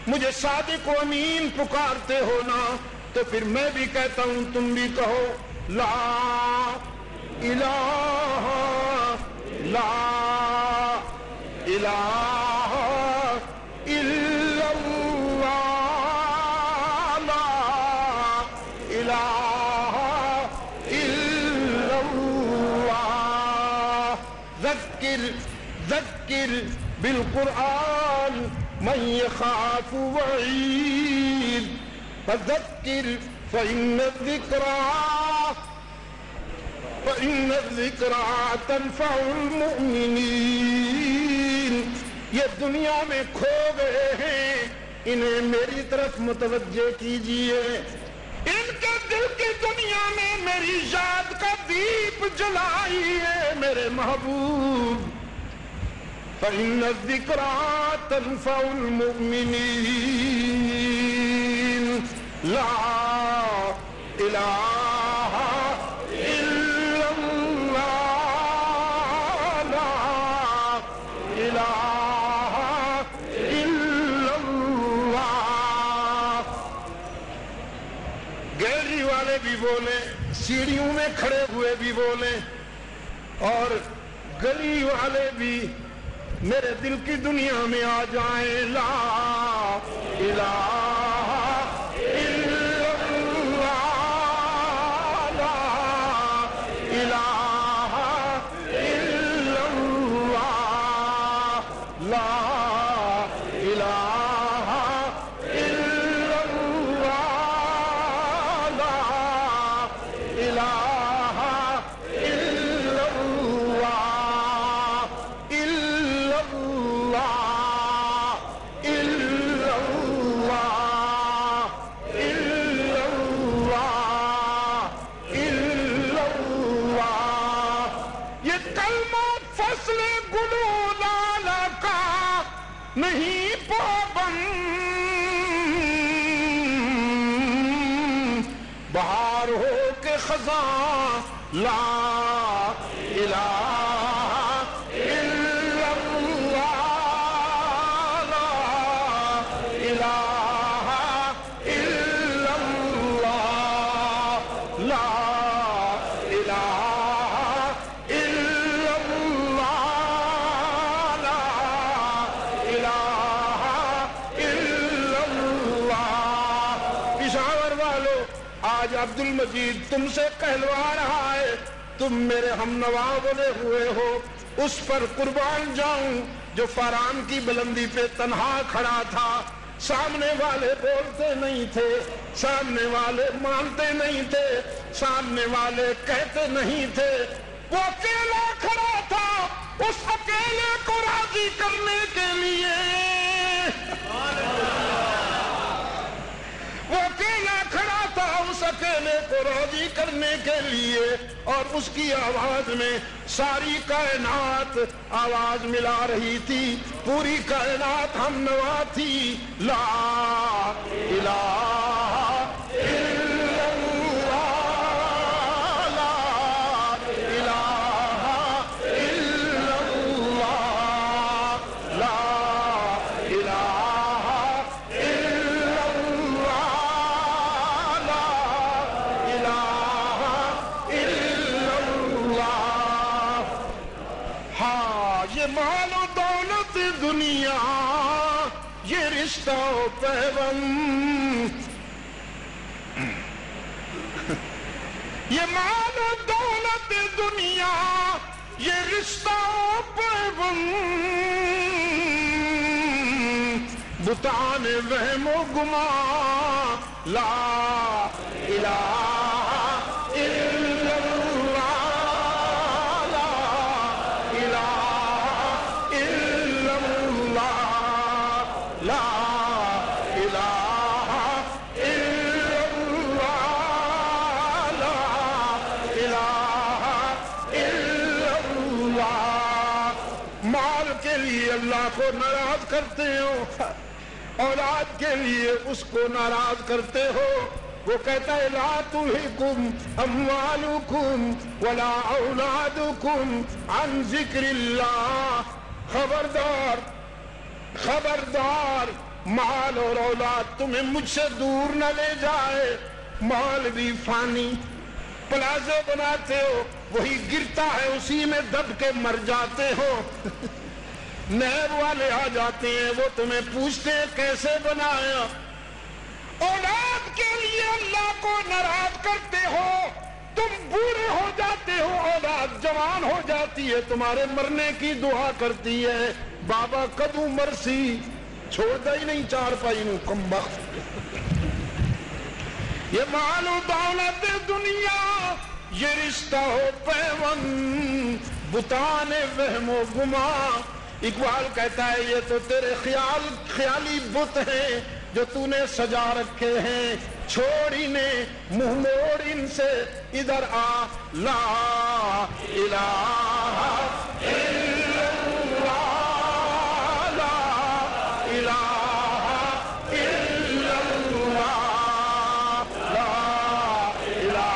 مجھے صادق و امین پکارتے ہو نا، تو پھر میں بھی کہتا ہوں تم بھی کہو لا الہ لا الہ الا اللہ لا الہ الا اللہ۔ ذکر بالقرآن من يخاف وعید، فذکر فإن الذکرى تنفع المؤمنین۔ یہ دنیا میں کھو گئے ہیں، انہیں میری طرف متوجہ کیجئے، ان کے دل کی دنیا میں میری یاد کا دیپ جلائیے میرے محبوب۔ فإن الذکرى تنفع المؤمنین۔ لا الہ الا اللہ، لا الہ الا اللہ۔ گیلری والے بھی بولے، سیڑھیوں میں کھڑے ہوئے بھی بولے، اور گلی والے بھی میرے دل کی دنیا میں آ جائیں۔ لا الہ الا اللہ، لا الہ الا اللہ، لا الہ الا اللہ، لا الہ الا اللہ، الا اللہ، الا اللہ، الا اللہ، الا اللہ۔ یہ کلمہ فصل گلو لالا کا نہیں پابند، بہار ہو کے خزاں لا الہ الا اللہ، لا الہ الا اللہ، لا الہ الا اللہ، لا الہ الا اللہ۔ پشاور والو، آج عبد المجید تم سے کہلوا رہا ہے، تم میرے ہم نوا بنے ہوئے ہو، اس پر قربان جاؤں جو فاران کی بلندی پہ تنہا کھڑا تھا، سامنے والے بولتے نہیں تھے، سامنے والے مانتے نہیں تھے، سامنے والے کہتے نہیں تھے، وہ اکیلا کھڑا تھا اس اکیلے کو راضی کرنے کے لیے، وہ اکیلا کھڑا تھا اس اکیلے کو راضی کرنے کے لیے، اور اس کی آواز میں ساری کائنات آواز ملا رہی تھی، پوری کائنات ہم نوا تھی۔ لا الہ الا اللہ، لا الہ الا اللہ، لا الہ الا اللہ، لا الہ الا اللہ۔ ہاں، یہ مال و دولت دنیا، یہ رشتہ و پیوند، یہ مال و دولت دنیا، یہ رشتہ و پیوند، بتان وہم و گمان، لا الہ الا اللہ، لا الہ الا اللہ، لا الہ الا اللہ، لا الہ الا اللہ۔ مال کے لیے اللہ کو ناراض کرتے ہو، اولاد کے لیے اس کو ناراض کرتے ہو، وہ کہتا ہے لا تلہکم اموالکم ولا اولادکم عن ذکر اللہ۔ خبردار خبردار، مال اور اولاد تمہیں مجھ سے دور نہ لے جائے، مال بھی فانی، پلازو بناتے ہو وہی گرتا ہے اسی میں دب کے مر جاتے ہو، نیب والے آ جاتے ہیں وہ تمہیں پوچھتے ہیں کیسے بنایا، اولاد کے لیے اللہ کو ناراض کرتے ہو، تم بوڑھے ہو جاتے ہو، اولاد جوان ہو جاتی ہے، تمہارے مرنے کی دعا کرتی ہے، بابا کدو مرسی چھوڑتا ہی نہیں چار پائی نو کم بخت۔ یہ مال و دولت دنیا، یہ رشتہ ہو پیون، بتان وہم و گما۔ اقبال کہتا ہے یہ تو تیرے خیالی بت ہیں جو تو نے سجا رکھے ہیں، چھوڑ انہیں منہ موڑ ان سے ادھر آ، لا الہ الا اللہ، لا الہ الا اللہ، لا الہ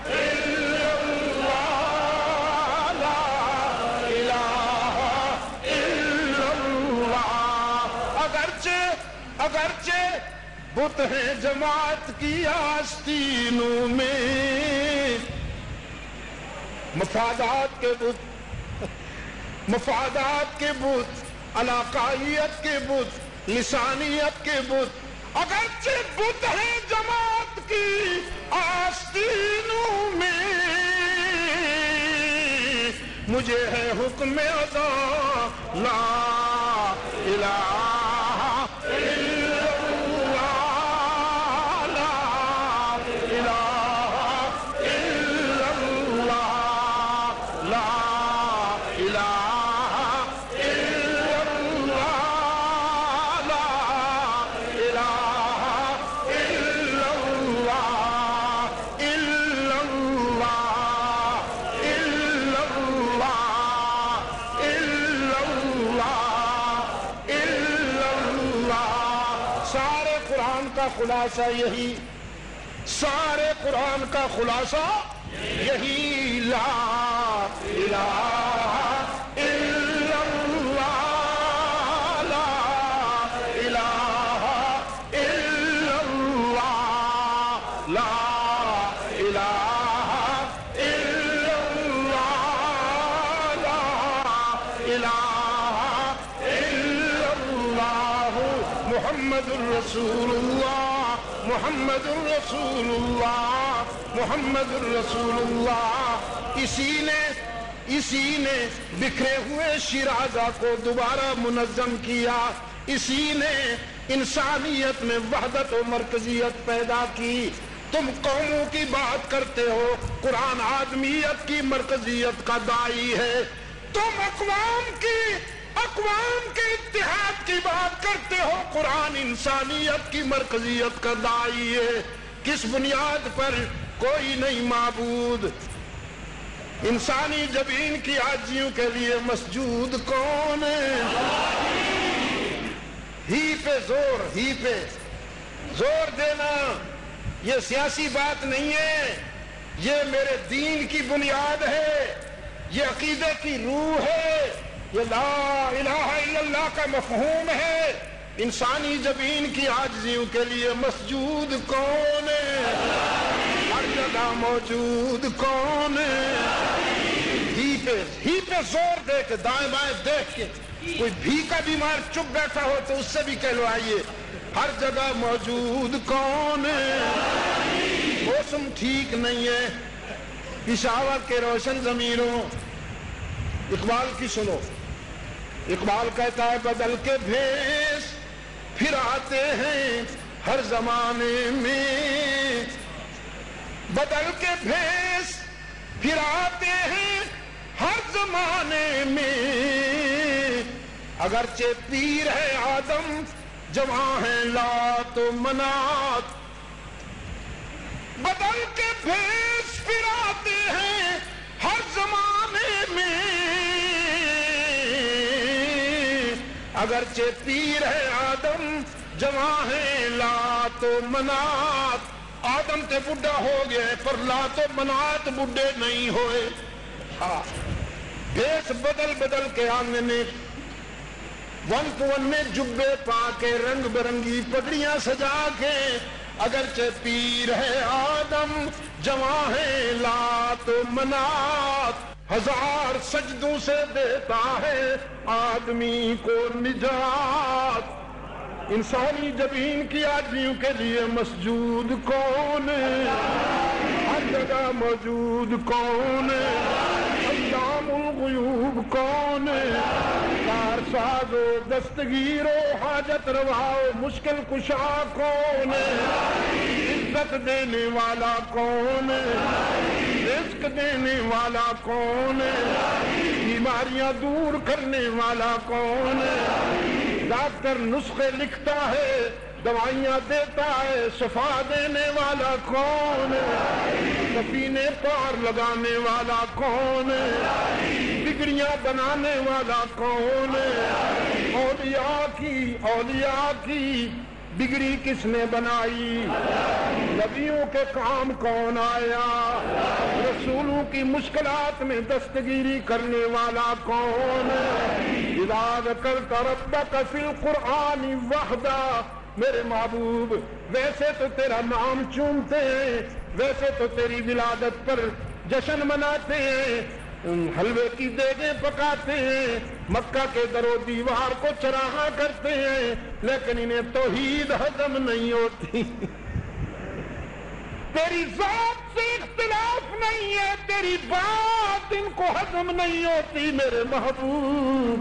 الا اللہ، لا الہ الا اللہ۔ اگرچہ بت ہیں جماعت کی آستینوں میں، مفادات کے بت، مفادات کے بت، علاقائیت کے بت، لسانیت کے بت، اگرچہ بت ہیں جماعت کی آستینوں میں، مجھے ہے حکم ادا، لا الہ الا اللہ، لا الہ الا اللہ، لا الہ الا اللہ، لا الہ الا اللہ، الا اللہ، الا اللہ، الا اللہ، الا اللہ۔ سارے قرآن کا خلاصہ یہی، سارے قرآن کا خلاصہ یہی، لا الہ الا اللہ، لا الہ الا اللہ، لا الہ الا اللہ، لا الہ الا اللہ، محمد الرسول اللہ، محمد الرسول اللہ، محمد الرسول اللہ۔ اسی نے بکھرے ہوئے شیرازہ کو دوبارہ منظم کیا، اسی نے انسانیت میں وحدت و مرکزیت پیدا کی۔ تم قوموں کی بات کرتے ہو، قرآن آدمیت کی مرکزیت کا داعی ہے۔ تم اقوام کے اتحاد کی بات کرتے ہو، قرآن انسانیت کی مرکزیت کا داعی ہے۔ کس بنیاد پر؟ کوئی نہیں معبود، انسانی جبین کی عاجزیوں کے لیے مسجود کون ہے؟ ہی پہ زور دینا یہ سیاسی بات نہیں ہے، یہ میرے دین کی بنیاد ہے، یہ عقیدے کی روح ہے، یہ لا الہ الا اللہ کا مفہوم ہے۔ انسانی جبین کی عاجزیوں کے لیے مسجود کون ہے؟ ہر جگہ موجود کون ہے؟ ہی پہ زور دے کے، دائیں بائیں دیکھ کے، کوئی بھیکا بیمار چپ بیٹھا ہو تو اس سے بھی کہلوائیے، ہر جگہ موجود کون ہے؟ موسم ٹھیک نہیں ہے، پشاور کے روشن ضمیروں، اقبال کی سنو۔ اقبال کہتا ہے بدل کے بھیس پھر آتے ہیں ہر زمانے میں، بدل کے بھیس پھر آتے ہیں ہر زمانے میں، اگرچہ پیر ہے آدم جوان ہے لات و منات، بدل کے بھیس پھر آتے ہیں ہر زمانے میں، اگرچہ پیر ہے آدم جوان ہے لات و منات۔ آدم تے بڈھا ہو گئے پر لات و منات بڈھے نہیں ہوئے۔ بھیس بدل کے آنے نے ون پون میں جبے پا کے رنگ برنگی پگڑیاں سجا کے، اگرچہ پیر ہے آدم جواں ہے لات و منات، ہزار سجدوں سے دیتا ہے آدمی کو نجات۔ انسانی جبین کی آدمیوں کے لیے مسجود کون ہے؟ ہر جگہ موجود کون ہے؟ علام الغیوب کون ہے؟ کارساز و دستگیر و حاجت روا و مشکل کشا کون ہے؟ عزت دینے والا کون ہے؟ رزق دینے والا کون ہے؟ بیماریاں دور کرنے والا کون ہے؟ ڈاکٹر نسخے لکھتا ہے، دوائیاں دیتا ہے، شفا دینے والا کون ہے؟ سفینے پار لگانے والا کون ہے؟ بگڑیاں بنانے والا کون ہے؟ اولیاء کی بگڑی کس نے بنائی؟ نبیوں کے کام کون آیا؟ رسولوں کی مشکلات میں دستگیری کرنے والا کون ہے؟ اذا ذکرت ربک فی القرآن وحدہ، میرے محبوب ویسے تو تیرا نام چومتے ہیں، ویسے تو تیری ولادت پر جشن مناتے ہیں، حلوے کی دیگیں پکاتے ہیں، مکہ کے در و دیوار کو چراغاں کرتے ہیں، لیکن انہیں توحید ہضم نہیں ہوتی۔ تیری ذات سے اختلاف نہیں ہے، تیری بات ان کو ہضم نہیں ہوتی میرے محبوب۔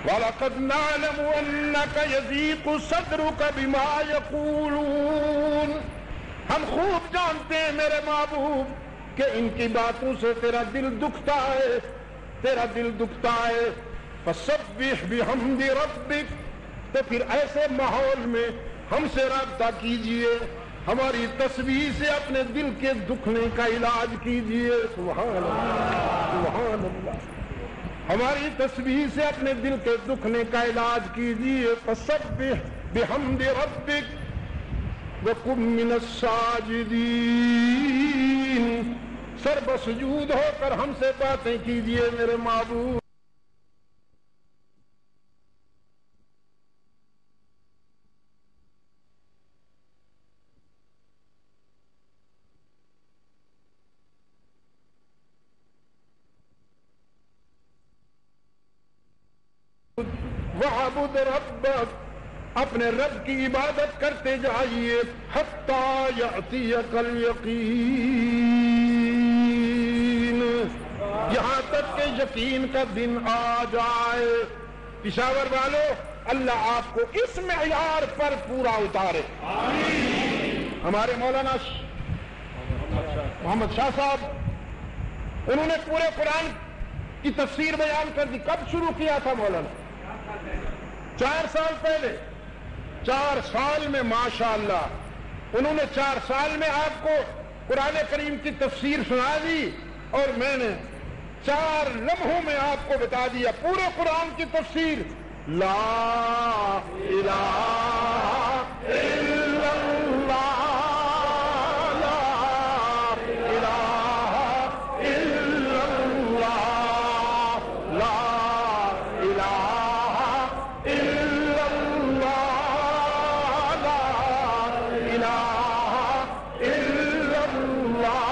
وَلَقَدْ نَعْلَمُ أَنَّكَ يَضِيقُ صَدْرُكَ بِمَا يَقُولُونَ، ہم خوب جانتے ہیں میرے محبوب کہ ان کی باتوں سے تیرا دل دکھتا ہے، تیرا دل دکھتا ہے۔ فَسَبِّحْ بِحَمْدِ رَبِّكَ، تو پھر ایسے ماحول میں ہم سے رابطہ کیجئے، ہماری تسبیح سے اپنے دل کے دکھنے کا علاج کیجئے۔ سبحان اللہ، سبحان اللہ، ہماری تسبیح سے اپنے دل کے دکھنے کا علاج کیجئے۔ فَسَبِّحْ بِحَمْدِ رَبِّكَ وَكُن مِّنَ السَّاجِدِينَ، سر بسجود ہو کر ہم سے باتیں کیجئے میرے معبود۔ وَعَبُدْ رَبَّكَ، اپنے رب کی عبادت کرتے جائیے، حَتَّى يَأْتِيَكَ الْيَقِينُ، یہاں تک کہ یقین کا دن آ جائے۔ پشاور والو، اللہ آپ کو اس معیار پر پورا اتارے۔ ہمارے مولانا محمد شاہ صاحب، انہوں نے پورے قرآن کی تفسیر بیان کر دی۔ کب شروع کیا تھا مولانا؟ 4 سال پہلے۔ 4 سال میں ماشاءاللہ انہوں نے 4 سال میں آپ کو قرآن کریم کی تفسیر سنا دی، اور میں نے 4 لمحوں میں آپ کو بتا دیا پورے قرآن کی تفسیر۔ لا الہ الا اللہ، لا الہ الا اللہ، لا الہ الا اللہ، لا الہ الا اللہ،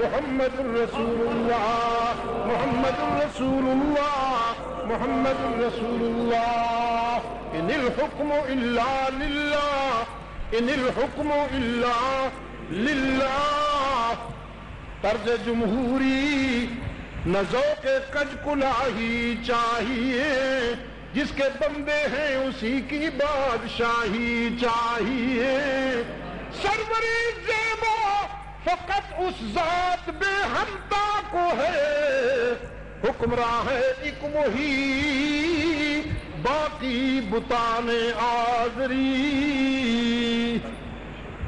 محمد الرسول اللہ، محمد الرسول اللہ، محمد الرسول اللہ۔ ان الحکم الا للہ، ان الحکم الا للہ۔ طرز جمہوری نہ ذوق کج کلاہی چاہیے، جس کے بندے ہیں اسی کی بادشاہی چاہیے۔ سروری زیبا فقط اس ذات بے ہمتا کو ہے، حکمراں ہے ایک وہی، باقی بتان آذری۔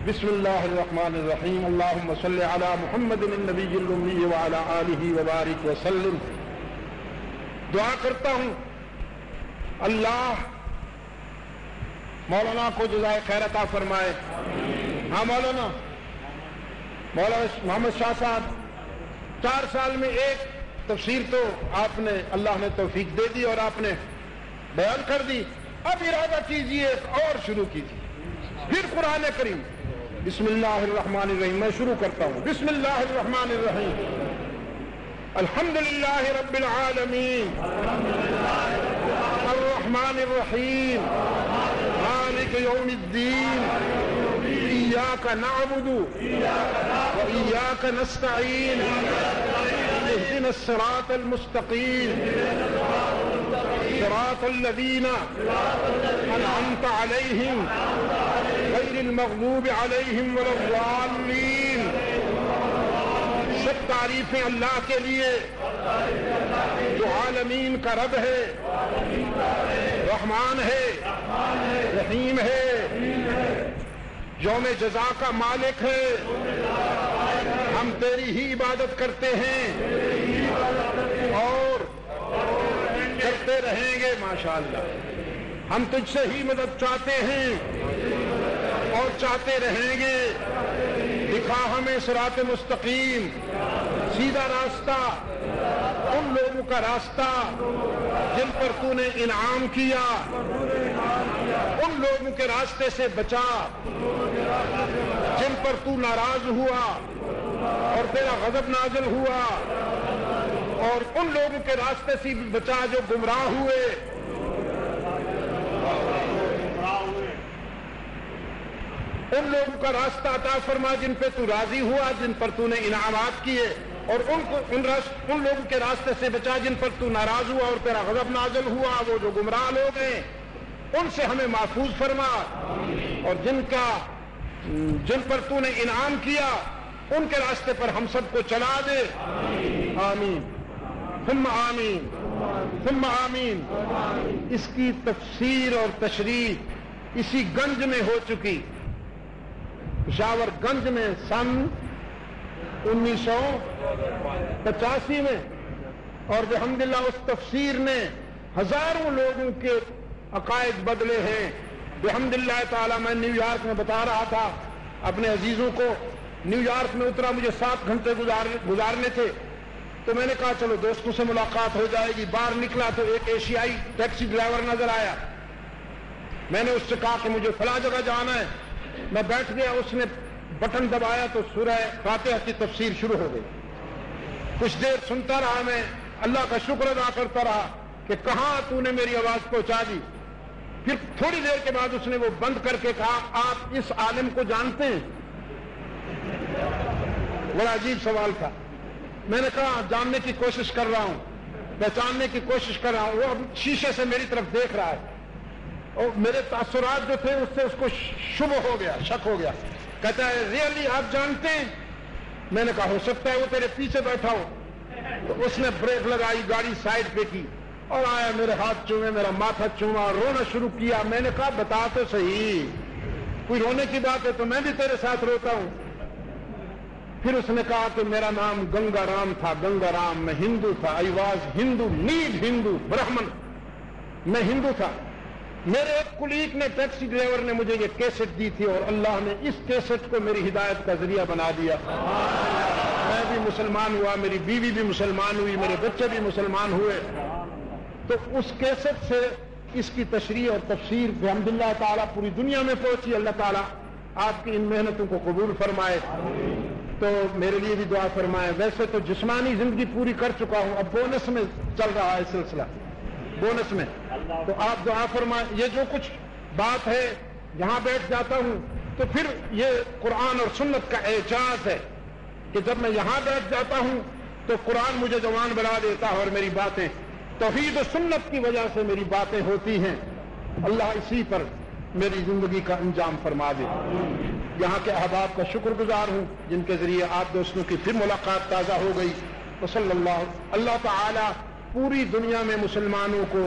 بسم اللہ الرحمن الرحیم، اللہم صلی علی محمد النبی الامی وعلی آلہ وبارک وسلم۔ دعا کرتا ہوں اللہ مولانا کو جزائے خیر عطا فرمائے۔ ہاں مولانا محمد شاہ صاحب 4 سال میں ایک تفسیر تو آپ نے اللہ نے توفیق دے دی اور آپ نے بیان کر دی، اب ارادہ کیجئے اور شروع کیجئے پھر قرآن کریم۔ بسم اللہ الرحمن الرحیم، میں شروع کرتا ہوں۔ بسم اللہ الرحمن الرحیم، الحمدللہ رب العالمین الرحمن الرحیم مالک یوم الدین ایاک نعبد وایاک نستعین اهدنا الصراط المستقیم صراط الذین انعمت علیہم غیر المغضوب علیہم ولا الضالین۔ سب تعریفیں اللہ کے لیے جو عالمین کا رب ہے، رحمان ہے، رحیم ہے، یوم جزا کا مالک ہے۔ ہم تیری ہی عبادت کرتے ہیں اور کرتے رہیں گے ماشاءاللہ۔ ہم تجھ سے ہی مدد چاہتے ہیں اور چاہتے رہیں گے۔ دکھا ہمیں صراط مستقیم، سیدھا راستہ، ان لوگوں کا راستہ جن پر تو نے انعام کیا، ان لوگوں کے راستے سے بچا جن پر تو ناراض ہوا اور تیرا غضب نازل ہوا، اور ان لوگوں کے راستے سے بھی بچا جو گمراہ ہوئے۔ ان لوگوں کا راستہ عطا فرما جن پہ تو راضی ہوا، جن پر تو نے انعامات کیے، اور ان لوگوں کے راستے سے بچا جن پر تو ناراض ہوا اور تیرا غضب نازل ہوا، وہ جو گمراہ لوگ ہیں ان سے ہمیں محفوظ فرما، اور جن پر تو نے انعام کیا ان کے راستے پر ہم سب کو چلا دے۔ آمین ثم آمین ثم آمین۔ اس کی تفسیر اور تشریح اسی گنج میں ہو چکی، پشاور گنج میں سن 1985 میں، اور الحمدللہ اس تفسیر نے ہزاروں لوگوں کے عقائد بدلے ہیں الحمدللہ تعالی۔ میں نیو یارک میں بتا رہا تھا اپنے عزیزوں کو، نیو یارک میں اترا، مجھے 7 گھنٹے گزارنے تھے، تو میں نے کہا چلو دوستوں سے ملاقات ہو جائے گی۔ باہر نکلا تو ایک ایشیائی ٹیکسی ڈرائیور نظر آیا، میں نے اس سے کہا کہ مجھے فلاں جگہ جانا ہے، میں بیٹھ گیا، اس نے بٹن دبایا تو سورہ فاتحہ کی تفسیر شروع ہو گئی۔ کچھ دیر سنتا رہا، میں اللہ کا شکر ادا کرتا رہا کہ کہاں تو نے میری آواز پہنچا دی۔ پھر تھوڑی دیر کے بعد اس نے وہ بند کر کے کہا آپ اس عالم کو جانتے ہیں؟ بڑا عجیب سوال تھا۔ میں نے کہا جاننے کی کوشش کر رہا ہوں، پہچاننے کی کوشش کر رہا ہوں۔ وہ اب شیشے سے میری طرف دیکھ رہا ہے، اور میرے تاثرات جو تھے اس سے اس کو شبہ ہو گیا، شک ہو گیا۔ کہتا ہے ریئلی آپ جانتے ہیں؟ میں نے کہا ہو سکتا ہے وہ تیرے پیچھے بیٹھا ہو۔ تو اس نے بریک لگائی، گاڑی سائڈ پہ کی اور آیا، میرے ہاتھ چومے، میرا ماتھا چوما، رونا شروع کیا۔ میں نے کہا بتا تو صحیح، کوئی رونے کی بات ہے تو میں بھی تیرے ساتھ روتا ہوں۔ پھر اس نے کہا کہ میرا نام گنگا رام تھا، گنگا رام، میں ہندو تھا، آئی واز ہندو، نیڈ ہندو، برہمن، میں ہندو تھا۔ میرے ایک کلیگ نے، ٹیکسی ڈرائیور نے مجھے یہ کیسٹ دی تھی، اور اللہ نے اس کیسٹ کو میری ہدایت کا ذریعہ بنا دیا۔ میں بھی مسلمان ہوا، میری بیوی بھی مسلمان ہوئی، میرے بچے بھی مسلمان ہوئے۔ تو اس کیسٹ سے اس کی تشریح اور تفسیر الحمدللہ تعالیٰ پوری دنیا میں پہنچی۔ اللہ تعالیٰ آپ کی ان محنتوں کو قبول فرمائے، تو میرے لیے بھی دعا فرمائے۔ ویسے تو جسمانی زندگی پوری کر چکا ہوں، اب بونس میں چل رہا ہے سلسلہ، بونس میں، تو آپ دعا فرمائیں۔ یہ جو کچھ بات ہے یہاں بیٹھ جاتا ہوں تو پھر یہ قرآن اور سنت کا اعجاز ہے کہ جب میں یہاں بیٹھ جاتا ہوں تو قرآن مجھے جوان بنا دیتا ہے، اور میری باتیں توحید و سنت کی وجہ سے میری باتیں ہوتی ہیں۔ اللہ اسی پر میری زندگی کا انجام فرما دے۔ یہاں کے احباب کا شکر گزار ہوں جن کے ذریعے آپ دوستوں کی پھر ملاقات تازہ ہو گئی۔ وصلی اللہ تعالی پوری دنیا میں مسلمانوں کو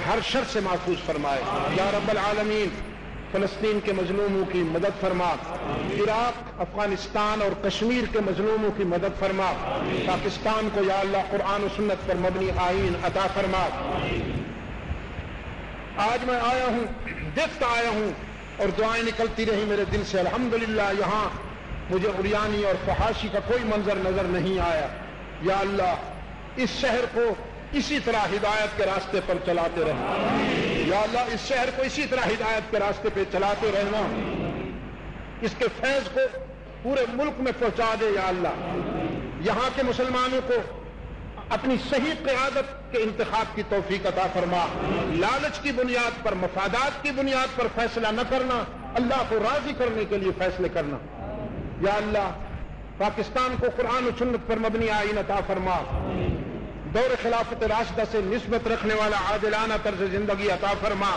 ہر شر سے محفوظ فرمائے۔ یا رب العالمین فلسطین کے مظلوموں کی مدد فرما، عراق، افغانستان اور کشمیر کے مظلوموں کی مدد فرما، پاکستان کو یا اللہ قرآن و سنت پر مبنی آئین عطا فرما۔ آج میں آیا ہوں، دیکھتا آیا ہوں اور دعائیں نکلتی رہی میرے دل سے۔ الحمدللہ یہاں مجھے عریانی اور فحاشی کا کوئی منظر نظر نہیں آیا۔ یا اللہ اس شہر کو اسی طرح ہدایت کے راستے پر چلاتے رہنا، یا اللہ اس شہر کو اسی طرح ہدایت کے راستے پہ چلاتے رہنا، اس کے فیض کو پورے ملک میں پہنچا دے یا اللہ، یہاں کے مسلمانوں کو اپنی صحیح قیادت کے انتخاب کی توفیق عطا فرما، لالچ کی بنیاد پر، مفادات کی بنیاد پر فیصلہ نہ کرنا، اللہ کو راضی کرنے کے لیے فیصلے کرنا، یا اللہ پاکستان کو قرآن و سنت پر مبنی آئین عطا فرما، دور خلافت راشدہ سے نسبت رکھنے والا عادلانہ طرز زندگی عطا فرما،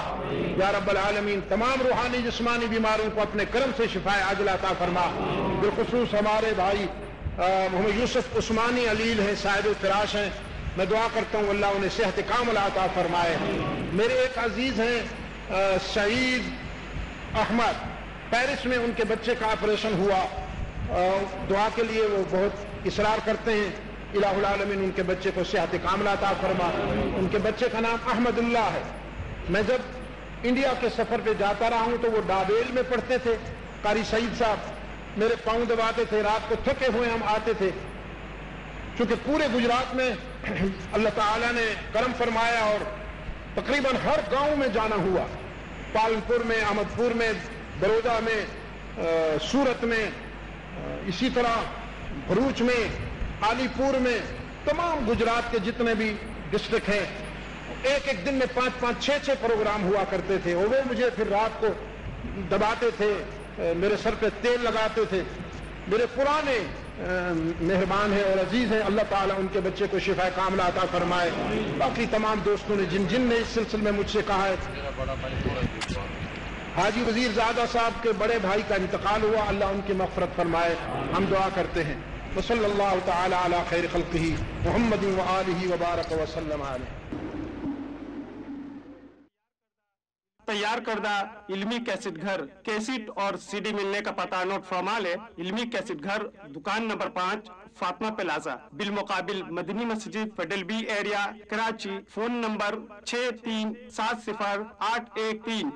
یا رب العالمین تمام روحانی جسمانی بیماروں کو اپنے کرم سے شفاء عاجلہ عطا فرما، بالخصوص ہمارے بھائی محمد یوسف عثمانی علیل ہیں، سائر الفراش ہیں، میں دعا کرتا ہوں اللہ انہیں صحت کاملہ عطا فرمائے۔ میرے ایک عزیز ہیں سعید احمد، پیرس میں ان کے بچے کا آپریشن ہوا، دعا کے لیے وہ بہت اصرار کرتے ہیں، الہ العالمین ان کے بچے کو صحت کاملہ عطا فرما۔ ان کے بچے کا نام احمد اللہ ہے۔ میں جب انڈیا کے سفر پہ جاتا رہا ہوں تو وہ ڈابیل میں پڑھتے تھے، قاری سعید صاحب میرے پاؤں دباتے تھے، رات کو تھکے ہوئے ہم آتے تھے، چونکہ پورے گجرات میں اللہ تعالیٰ نے کرم فرمایا اور تقریباً ہر گاؤں میں جانا ہوا، پالنپور میں، احمد پور میں، برودا میں، سورت میں، اسی طرح بھروچ میں، علی پور میں، تمام گجرات کے جتنے بھی ڈسٹرکٹ ہیں، ایک ایک دن میں 5-5 6-6 پروگرام ہوا کرتے تھے، اور وہ مجھے پھر رات کو دباتے تھے، میرے سر پہ تیل لگاتے تھے۔ میرے پرانے مہربان ہیں اور عزیز ہیں، اللہ تعالیٰ ان کے بچے کو شفا کاملہ عطا فرمائے۔ باقی تمام دوستوں نے جن نے اس سلسلے میں مجھ سے کہا ہے، حاجی وزیر زادہ صاحب کے بڑے بھائی کا انتقال ہوا، اللہ ان کی مغفرت فرمائے، ہم دعا کرتے ہیں۔ وصلی اللہ تعالی علی خیر خلقہ محمد وآلہ وبارک وسلم علیہ۔ تیار کردہ علمی کیسٹ گھر، کیسٹ اور سی ڈی ملنے کا پتہ نوٹ فرما لے۔ علمی کیسٹ گھر، دکان نمبر 5، فاطمہ پلازا، بالمقابل مدنی مسجد، feudal be area, Karachi. Phone number 6370 813۔